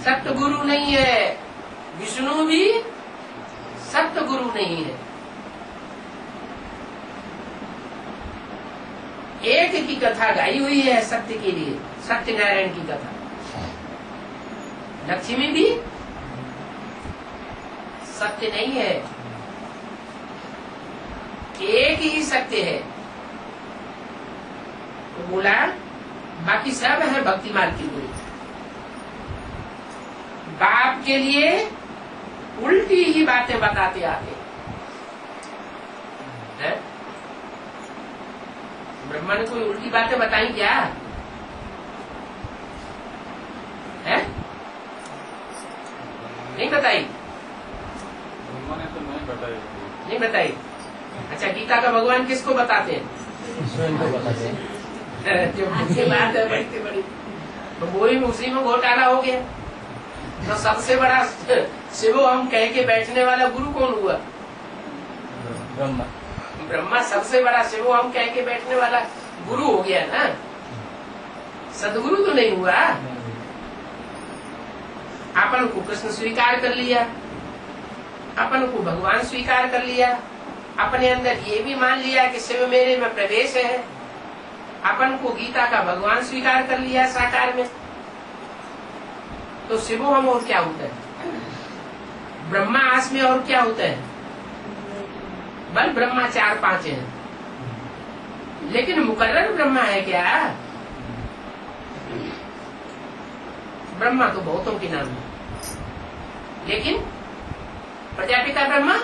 S1: सत्य गुरु नहीं है, विष्णु भी सत्य गुरु नहीं है। एक की कथा गाई हुई है सत्य के लिए, सत्यनारायण की कथा। लक्ष्मी भी सत्य नहीं है, एक ही सत्य है। तो बोला बाकी सब है भक्ति मार्ग के लिए। बाप के लिए उल्टी ही बातें बताते आते हैं। ब्रह्मा ने कोई उल्टी बातें बताई क्या है? नहीं बताई।
S2: ब्रह्मा ने तो नहीं बताई।
S1: नहीं बताई। अच्छा, गीता का भगवान किसको बताते हैं?
S3: स्वयं को बताते हैं।
S1: जो मुझे बात है बड़ी बड़ी, तो वही उसी में घोटाला हो गया। तो सबसे बड़ा शिवो हम कह के बैठने वाला गुरु कौन हुआ?
S3: ब्रह्मा।
S1: ब्रह्मा सबसे बड़ा शिवो हम कह के बैठने वाला गुरु हो गया ना, सदगुरु तो नहीं हुआ। अपन को कृष्ण स्वीकार कर लिया, अपन को भगवान स्वीकार कर लिया, अपने अंदर ये भी मान लिया कि शिव मेरे में प्रवेश है, अपन को गीता का भगवान स्वीकार कर लिया साकार में। तो शिवो हम और क्या होता है? ब्रह्मा आस में और क्या होता है? बल ब्रह्मा 4-5 है, लेकिन मुकर्रर ब्रह्मा है क्या? ब्रह्मा तो बहुतों के नाम है, लेकिन प्रजापिता ब्रह्मा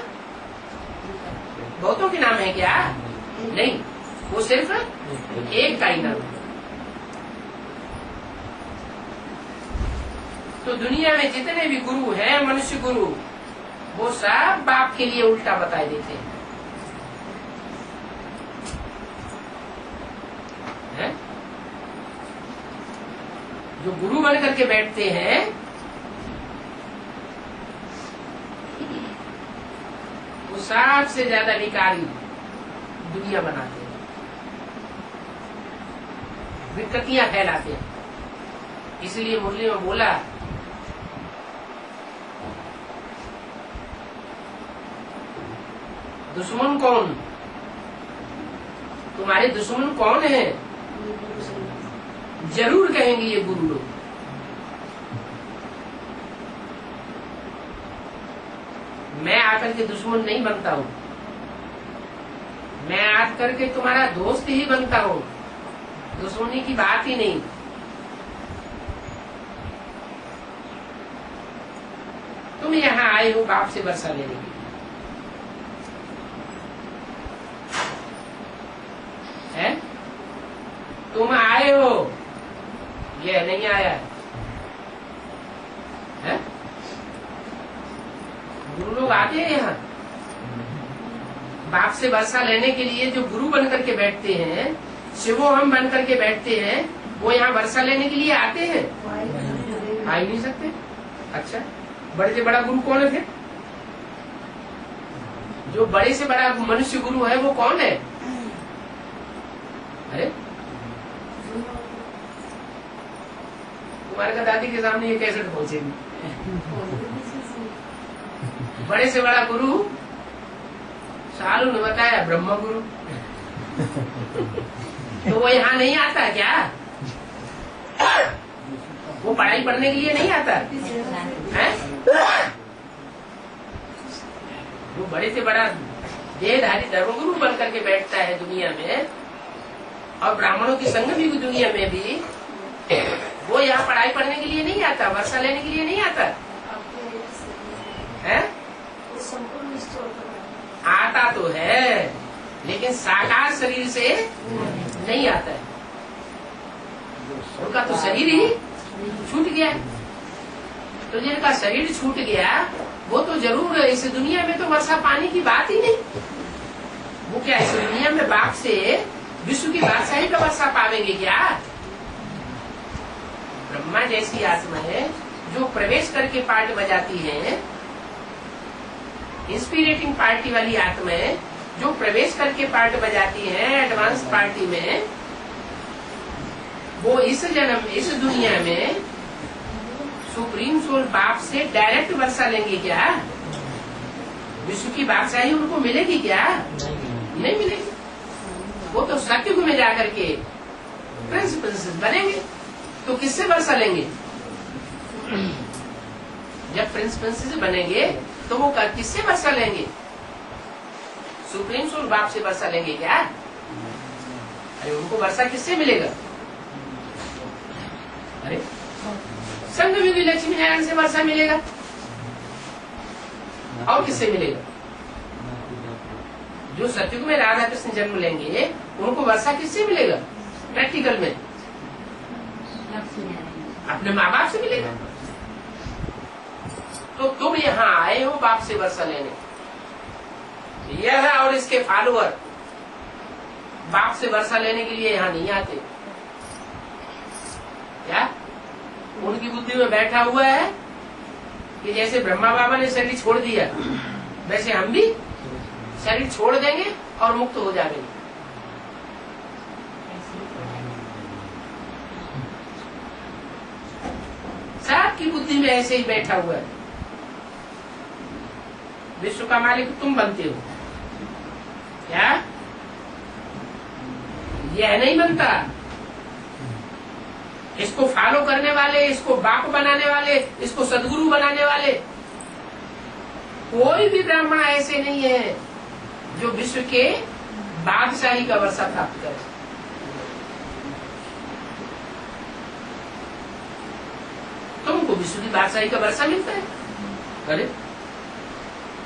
S1: बहुतों के नाम है क्या? नहीं, वो सिर्फ एक का ही नाम है। तो दुनिया में जितने भी गुरु हैं, मनुष्य गुरु, वो सब बाप के लिए उल्टा बताए देते हैं। जो गुरु बन करके बैठते हैं, वो सबसे ज्यादा विकारी दुनिया बनाते हैं, विकृतियां फैलाते हैं। इसलिए मुरली में बोला, दुश्मन कौन? तुम्हारे दुश्मन कौन है? जरूर कहेंगे ये गुरु लोग। मैं आकर के दुश्मन नहीं बनता हूँ, मैं आकर के तुम्हारा दोस्त ही बनता हूँ, दुश्मनी की बात ही नहीं। तुम यहाँ आए हो बाप से वर्षा लेने के लिए, है? तुम आए हो, ये नहीं आया है? गुरु लोग आते हैं यहाँ बाप से वर्षा लेने के लिए। जो गुरु बन करके बैठते हैं, शिवो हम बन करके बैठते हैं, वो यहाँ वर्षा लेने के लिए आते हैं? आ ही नहीं सकते। अच्छा, बड़े से बड़ा गुरु कौन है फिर? जो बड़े से बड़ा मनुष्य गुरु है वो कौन है? अरे तुम्हारे का दादी के सामने ये कैसे पहुंचेगी? बड़े से बड़ा गुरु सालू ने बताया ब्रह्म गुरु। तो वो यहाँ नहीं आता क्या? वो पढ़ाई पढ़ने के लिए नहीं आता है? वो बड़े से बड़ा देहधारी धर्मगुरु बन करके बैठता है दुनिया में, और ब्राह्मणों की संग भी दुनिया में भी। वो यहाँ पढ़ाई पढ़ने के लिए नहीं आता, वर्षा लेने के लिए नहीं आता है? आता तो है, लेकिन साकार शरीर से नहीं आता है। उनका तो शरीर ही छूट गया। तो जिनका शरीर छूट गया, वो तो जरूर इस दुनिया में तो वर्षा पानी की बात ही नहीं। वो क्या इस दुनिया में बाप से विश्व की बादशाही का वर्षा पावेंगे क्या? ब्रह्मा जैसी आत्मा है जो प्रवेश करके पार्ट बजाती है, इंस्पिरेटिंग पार्टी वाली आत्मा है जो प्रवेश करके पार्ट बजाती है एडवांस पार्टी में, वो इस जन्म इस दुनिया में सुप्रीम सोल बाप से डायरेक्ट वर्षा लेंगे क्या? विश्व की बादशाही उनको मिलेगी क्या? नहीं मिलेगी। वो तो सत्युग में जाकर के प्रिंस प्रिंसेस बनेंगे। तो किससे वर्षा लेंगे? जब प्रिंस प्रिंसेस बनेंगे तो वो किससे वर्षा लेंगे? सुप्रीम सोल बाप से वर्षा लेंगे क्या? अरे उनको वर्षा किससे मिलेगा? अरे संगयुगी लक्ष्मी नारायण से वर्षा मिलेगा। और किससे मिलेगा? जो सत्युग में राधा कृष्ण जन्म लेंगे उनको वर्षा किससे मिलेगा? प्रैक्टिकल में अपने माँ बाप से मिलेगा। तो तुम यहाँ आए हो बाप से वर्षा लेने। यह और इसके फॉलोअर बाप से वर्षा लेने के लिए यहाँ नहीं आते। क्या उनकी बुद्धि में बैठा हुआ है कि जैसे ब्रह्मा बाबा ने शरीर छोड़ दिया वैसे हम भी शरीर छोड़ देंगे और मुक्त हो जाएंगे। सबकी बुद्धि में ऐसे ही बैठा हुआ है। विश्व का मालिक तुम बनते हो क्या? यह नहीं बनता। इसको फॉलो करने वाले, इसको बाप बनाने वाले, इसको सदगुरु बनाने वाले कोई भी ब्राह्मण ऐसे नहीं है जो विश्व के बादशाही का वर्षा प्राप्त करे। तुमको विश्व की बादशाही का वर्षा मिलता है? अरे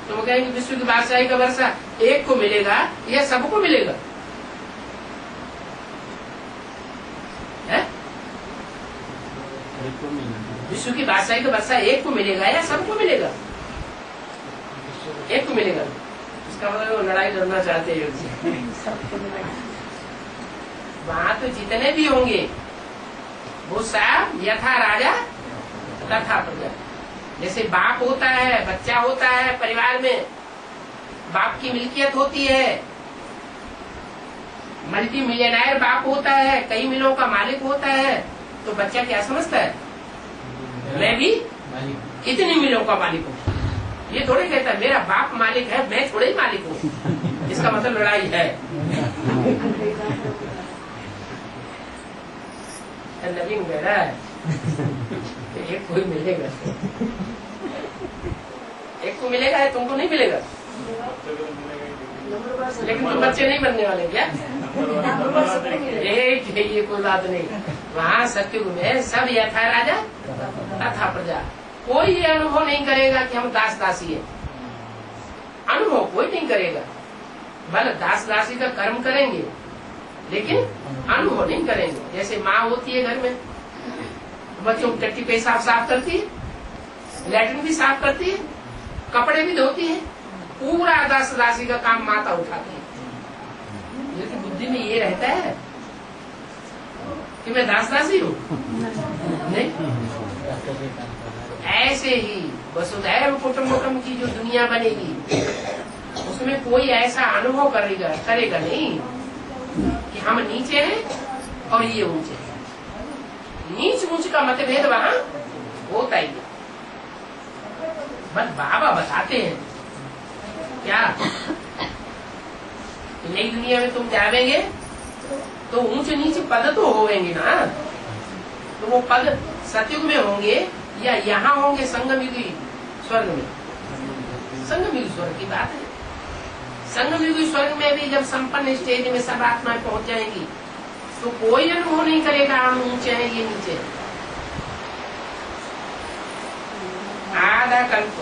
S1: तुम कहेंगे विश्व की बादशाही का वर्षा एक को मिलेगा या सबको मिलेगा? है? विश्व की बादशाही का वर्षा एक को मिलेगा या सबको मिलेगा? एक को मिलेगा। इसका मतलब वो लड़ाई लड़ना चाहते हैं वहां तो जितने भी होंगे वो सब यथा राजा तथा प्रजा। जैसे बाप होता है, बच्चा होता है परिवार में, बाप की मिल्कियत होती है, मल्टी मिलियनर बाप होता है, कई मिलों का मालिक होता है, तो बच्चा क्या समझता है? मैं भी इतनी मिलों का मालिक हूँ। ये थोड़े कहता है मेरा बाप मालिक है, मैं थोड़े ही मालिक हूँ। इसका मतलब लड़ाई है। नवीन कह रहा है एक कोई मिलेगा, एक को मिलेगा है, तुमको नहीं मिलेगा। लेकिन तुम बच्चे नहीं बनने वाले क्या? ये कोई बात नहीं। वहाँ सत्युग में सब यथा राजा तथा प्रजा। कोई ये अनुभव नहीं करेगा कि हम दास दासी है। अनुभव कोई नहीं करेगा। भले दास दासी का कर्म करेंगे लेकिन अनुभव नहीं करेंगे। जैसे माँ होती है घर में, बच्चों की टट्टी पेशाब साफ करती है, लैट्रिन भी साफ करती है, कपड़े भी धोती है, पूरा दास दासी का काम माता उठाती है। लेकिन बुद्धि में ये रहता है कि मैं दास दासी हूँ? नहीं। ऐसे ही वसुधैव कुटुम्बकम की जो दुनिया बनेगी उसमें कोई ऐसा अनुभव करेगा नहीं कि हम नीचे हैं और ये ऊंचे हैं। नीच ऊंच का मतभेद वहाँ होता ही है। बस बाबा बताते हैं क्या नई दुनिया में तुम जावेंगे तो ऊंचे नीचे पद तो होंगे ना। तो वो पद सतयुग में होंगे या यहाँ होंगे संगम युगी स्वर्ग में? संगम युगी स्वर्ग की बात है। संगम युगी स्वर्ग में भी जब संपन्न स्टेज में सब आत्माएं पहुंच जाएंगी तो कोई अनुभव नहीं करेगा हम ऊंचे हैं ये नीचे हैं। आधा कल्प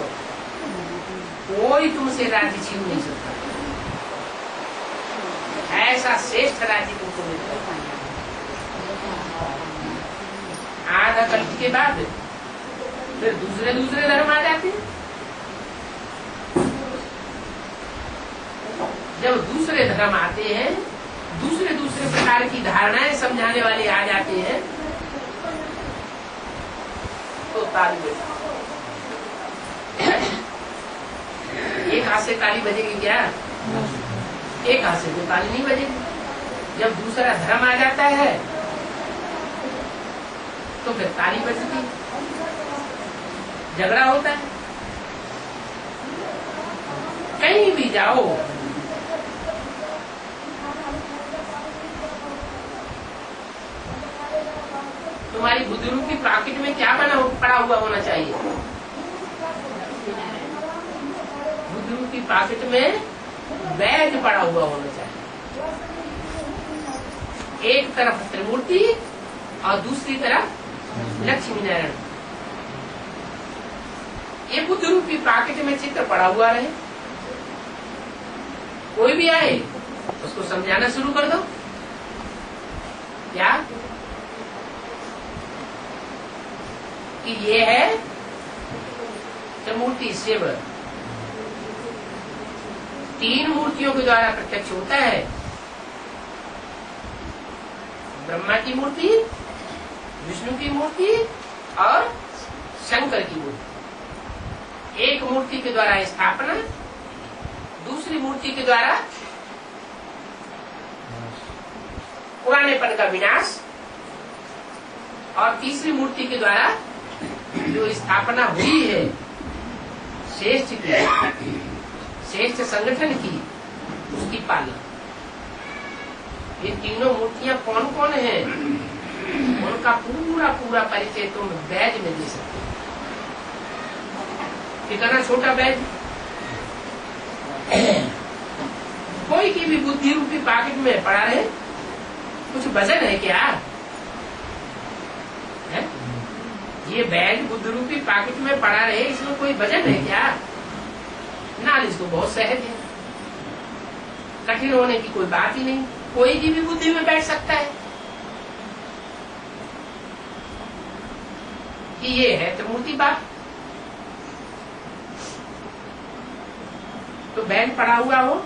S1: कोई तुमसे राज्य छीन नहीं सकता। ऐसा श्रेष्ठ राज्य तुमको मिलता है। आधा कल्प के बाद फिर दूसरे धर्म आ जाते हैं। जब दूसरे धर्म आते हैं, दूसरे प्रकार की धारणाएं समझाने वाले आ जाते हैं, ताली बजेगी। एक हाथ से ताली बजेगी क्या? एक हाथ से तो ताली नहीं बजेगी। जब दूसरा धर्म आ जाता है तो फिर ताली बजती, झगड़ा होता है। कहीं भी जाओ तुम्हारी बुद्धि रूपी पॉकेट में क्या पड़ा हुआ होना चाहिए? बुद्धि रूपी पॉकेट में बैग पड़ा हुआ होना चाहिए। एक तरफ त्रिमूर्ति और दूसरी तरफ लक्ष्मी नारायण। ये बुद्धि रूपी पॉकेट में चित्र पड़ा हुआ रहे। कोई भी आए उसको समझाना शुरू कर दो। क्या कि ये है त्रिमूर्ति शिव। 3 मूर्तियों के द्वारा प्रत्यक्ष होता है। ब्रह्मा की मूर्ति, विष्णु की मूर्ति और शंकर की मूर्ति। एक मूर्ति के द्वारा स्थापना, दूसरी मूर्ति के द्वारा पुरानेपन का विनाश और तीसरी मूर्ति के द्वारा जो स्थापना हुई है श्रेष्ठ की, श्रेष्ठ संगठन की, उसकी पालना। ये तीनों मूर्तियां कौन कौन है उनका पूरा पूरा परिचय तुम बैज में दे सकते हो। कितना छोटा बैज। कोई की भी बुद्धि रूपी पॉकेट में पड़ा रहे, कुछ वजन है क्या? है? ये बैग बुद्धि रूपी पॉकेट में पड़ा रहे, इसमें कोई वजन है क्या? नॉलेज तो बहुत सहज है, कठिन होने की कोई बात ही नहीं। कोई की भी बुद्धि में बैठ सकता है कि ये है त्रिमूर्ति बात। तो बैग पड़ा हुआ हो,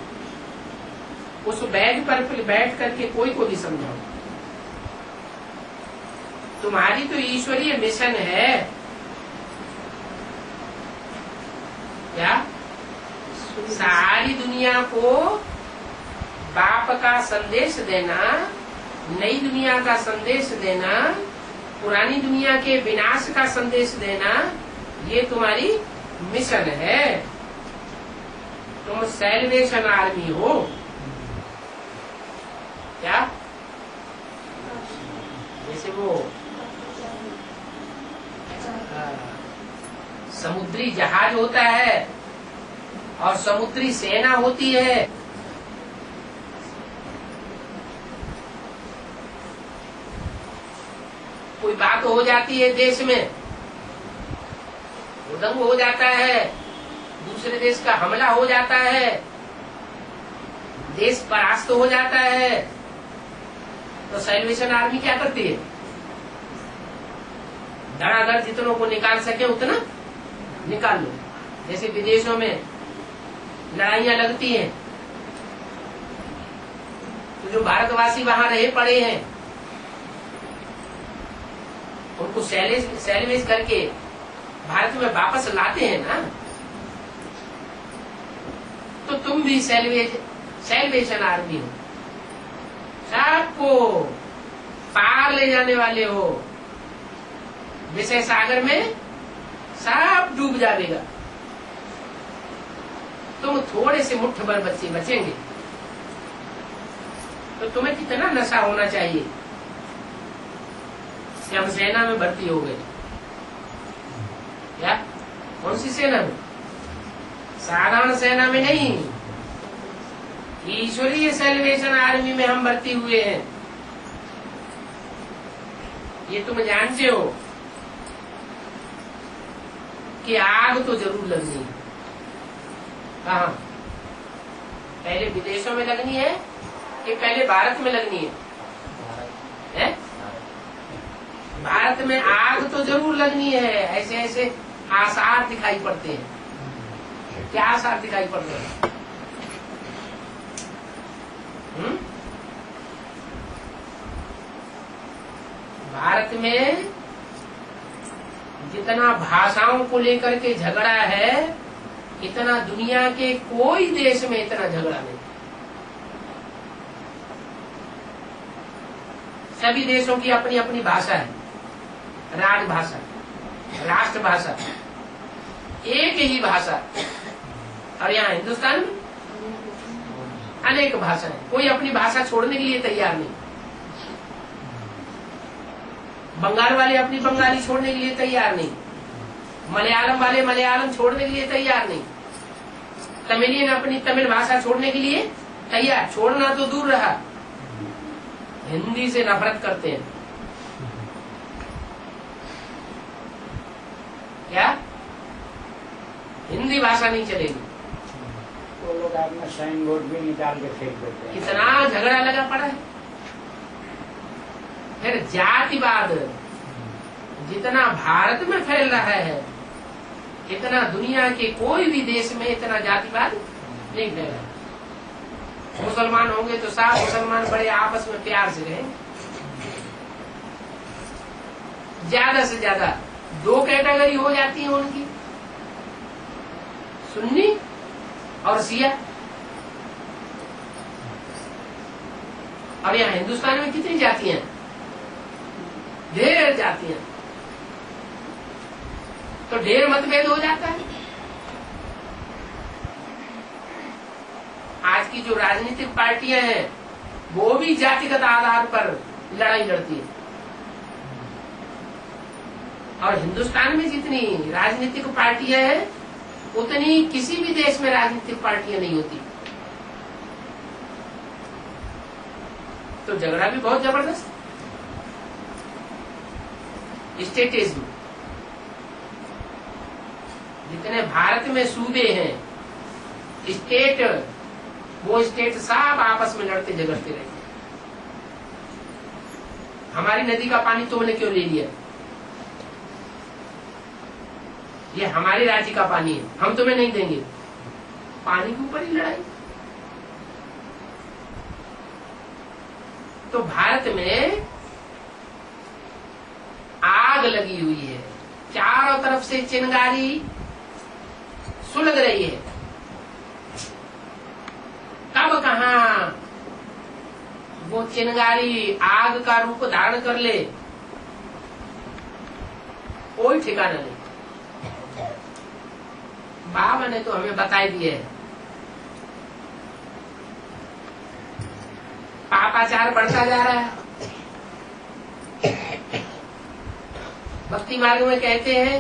S1: उस बैग पर बैठ करके कोई को भी समझाओ। तुम्हारी तो ईश्वरीय मिशन है। क्या? सारी दुनिया को बाप का संदेश देना, नई दुनिया का संदेश देना, पुरानी दुनिया के विनाश का संदेश देना, ये तुम्हारी मिशन है। तुम सैल्वेशन आर्मी हो। क्या? जैसे वो समुद्री जहाज होता है और समुद्री सेना होती है। कोई बात हो जाती है देश में, उदंग हो जाता है, दूसरे देश का हमला हो जाता है, देश परास्त हो जाता है, तो सैल्वेशन आर्मी क्या करती है? धड़ाधड़ जितनों को निकाल सके उतना निकाल लो। जैसे विदेशों में लड़ाइयां लगती हैं, तो जो भारतवासी वहां रहे पड़े हैं उनको सैल्वेज करके भारत में वापस लाते हैं ना। तो तुम भी सैल्वेशन आर्मी हो, सबको पार ले जाने वाले हो। विषय सागर में सब डूब जाएगा, तुम थोड़े से मुट्ठ भर बच्चे बचेंगे। तो तुम्हें कितना नशा होना चाहिए कि हम सेना में भर्ती हो गए। क्या? कौन सी सेना में? साधारण सेना में नहीं, ईश्वरीय सैल्वेशन आर्मी में हम भर्ती हुए हैं। ये तुम जानते हो कि आग तो जरूर लगनी है। कहाँ? पहले विदेशों में लगनी है कि पहले भारत में लगनी है? भारत में आग तो जरूर लगनी है। ऐसे ऐसे आसार दिखाई पड़ते हैं। क्या आसार दिखाई पड़ते हैं? भारत में जितना भाषाओं को लेकर के झगड़ा है, इतना दुनिया के कोई देश में इतना झगड़ा नहीं। सभी देशों की अपनी अपनी भाषा है, राजभाषा, राष्ट्रभाषा, एक ही भाषा। और यहाँ हिंदुस्तान में अनेक भाषाएं, कोई अपनी भाषा छोड़ने के लिए तैयार नहीं। बंगाल वाले अपनी बंगाली छोड़ने के लिए तैयार नहीं, मलयालम वाले मलयालम छोड़ने के लिए तैयार नहीं, तमिलियन अपनी तमिल भाषा छोड़ने के लिए तैयार। छोड़ना तो दूर रहा, हिंदी से नफरत करते हैं। क्या हिंदी भाषा नहीं चलेगी?
S4: वो लोग अपना साइन बोर्ड भी निकाल के फेंक देते हैं।
S1: कितना झगड़ा लगा पड़ा है। फिर जातिवाद जितना भारत में फैल रहा है, इतना दुनिया के कोई भी देश में इतना जातिवाद नहीं फैला। मुसलमान होंगे तो सब मुसलमान बड़े आपस में प्यार से रहें। ज्यादा से ज्यादा 2 कैटेगरी हो जाती है उनकी, सुन्नी और शिया। और यहाँ हिंदुस्तान में कितनी जातियां? ढेर जातियां। तो ढेर मतभेद हो जाता है। आज की जो राजनीतिक पार्टियां हैं वो भी जातिगत आधार पर लड़ाई लड़ती है। और हिंदुस्तान में जितनी राजनीतिक पार्टियां हैं उतनी किसी भी देश में राजनीतिक पार्टियां नहीं होती। तो झगड़ा भी बहुत जबरदस्त। स्टेटिज्म, जितने भारत में सूबे हैं, स्टेट, वो स्टेट सब आपस में लड़ते झगड़ते रहते। हमारी नदी का पानी तुमने क्यों ले लिया? ये हमारे राज्य का पानी है, हम तुम्हें नहीं देंगे। पानी के ऊपर ही लड़ाई। तो भारत में आग लगी हुई है, चारों तरफ से चिंगारी सुलग रही है। कब कहां वो चिंगारी आग का रूप धारण कर ले, कोई ठिकाना नहीं। बाबा ने तो हमें बता दिया है। पापाचार बढ़ता जा रहा है। भक्ति मार्ग में कहते हैं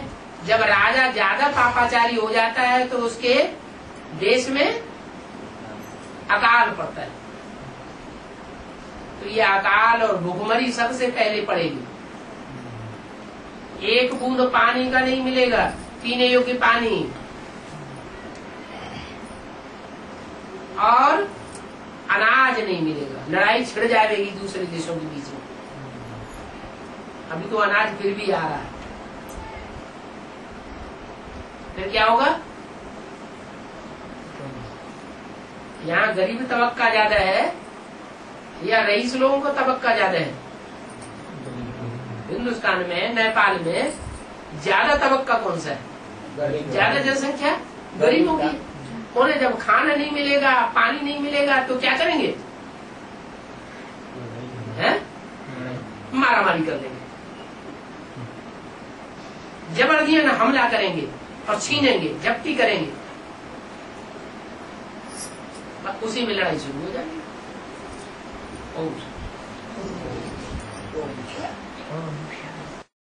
S1: जब राजा ज्यादा पापाचारी हो जाता है तो उसके देश में अकाल पड़ता है। तो ये अकाल और भूखमरी सबसे पहले पड़ेगी। एक बूंद पानी का नहीं मिलेगा, पीने योग्य पानी, और अनाज नहीं मिलेगा। लड़ाई छिड़ जाएगी दूसरे देशों के बीच में। अभी तो अनाज फिर भी आ रहा है, फिर क्या होगा? यहाँ गरीब तबक्का ज्यादा है या रईस लोगों का तबक्का ज्यादा है? हिंदुस्तान में, नेपाल में ज्यादा तबक्का कौन सा है? ज्यादा जनसंख्या गरीबों की। उन्हें जब खाना नहीं मिलेगा, पानी नहीं मिलेगा तो क्या करेंगे? हैं? मारामारी कर लेंगे, जबरदस्ती हमला करेंगे और छीनेंगे, जब्ती करेंगे। उसी में लड़ाई शुरू हो जाएगी। ओम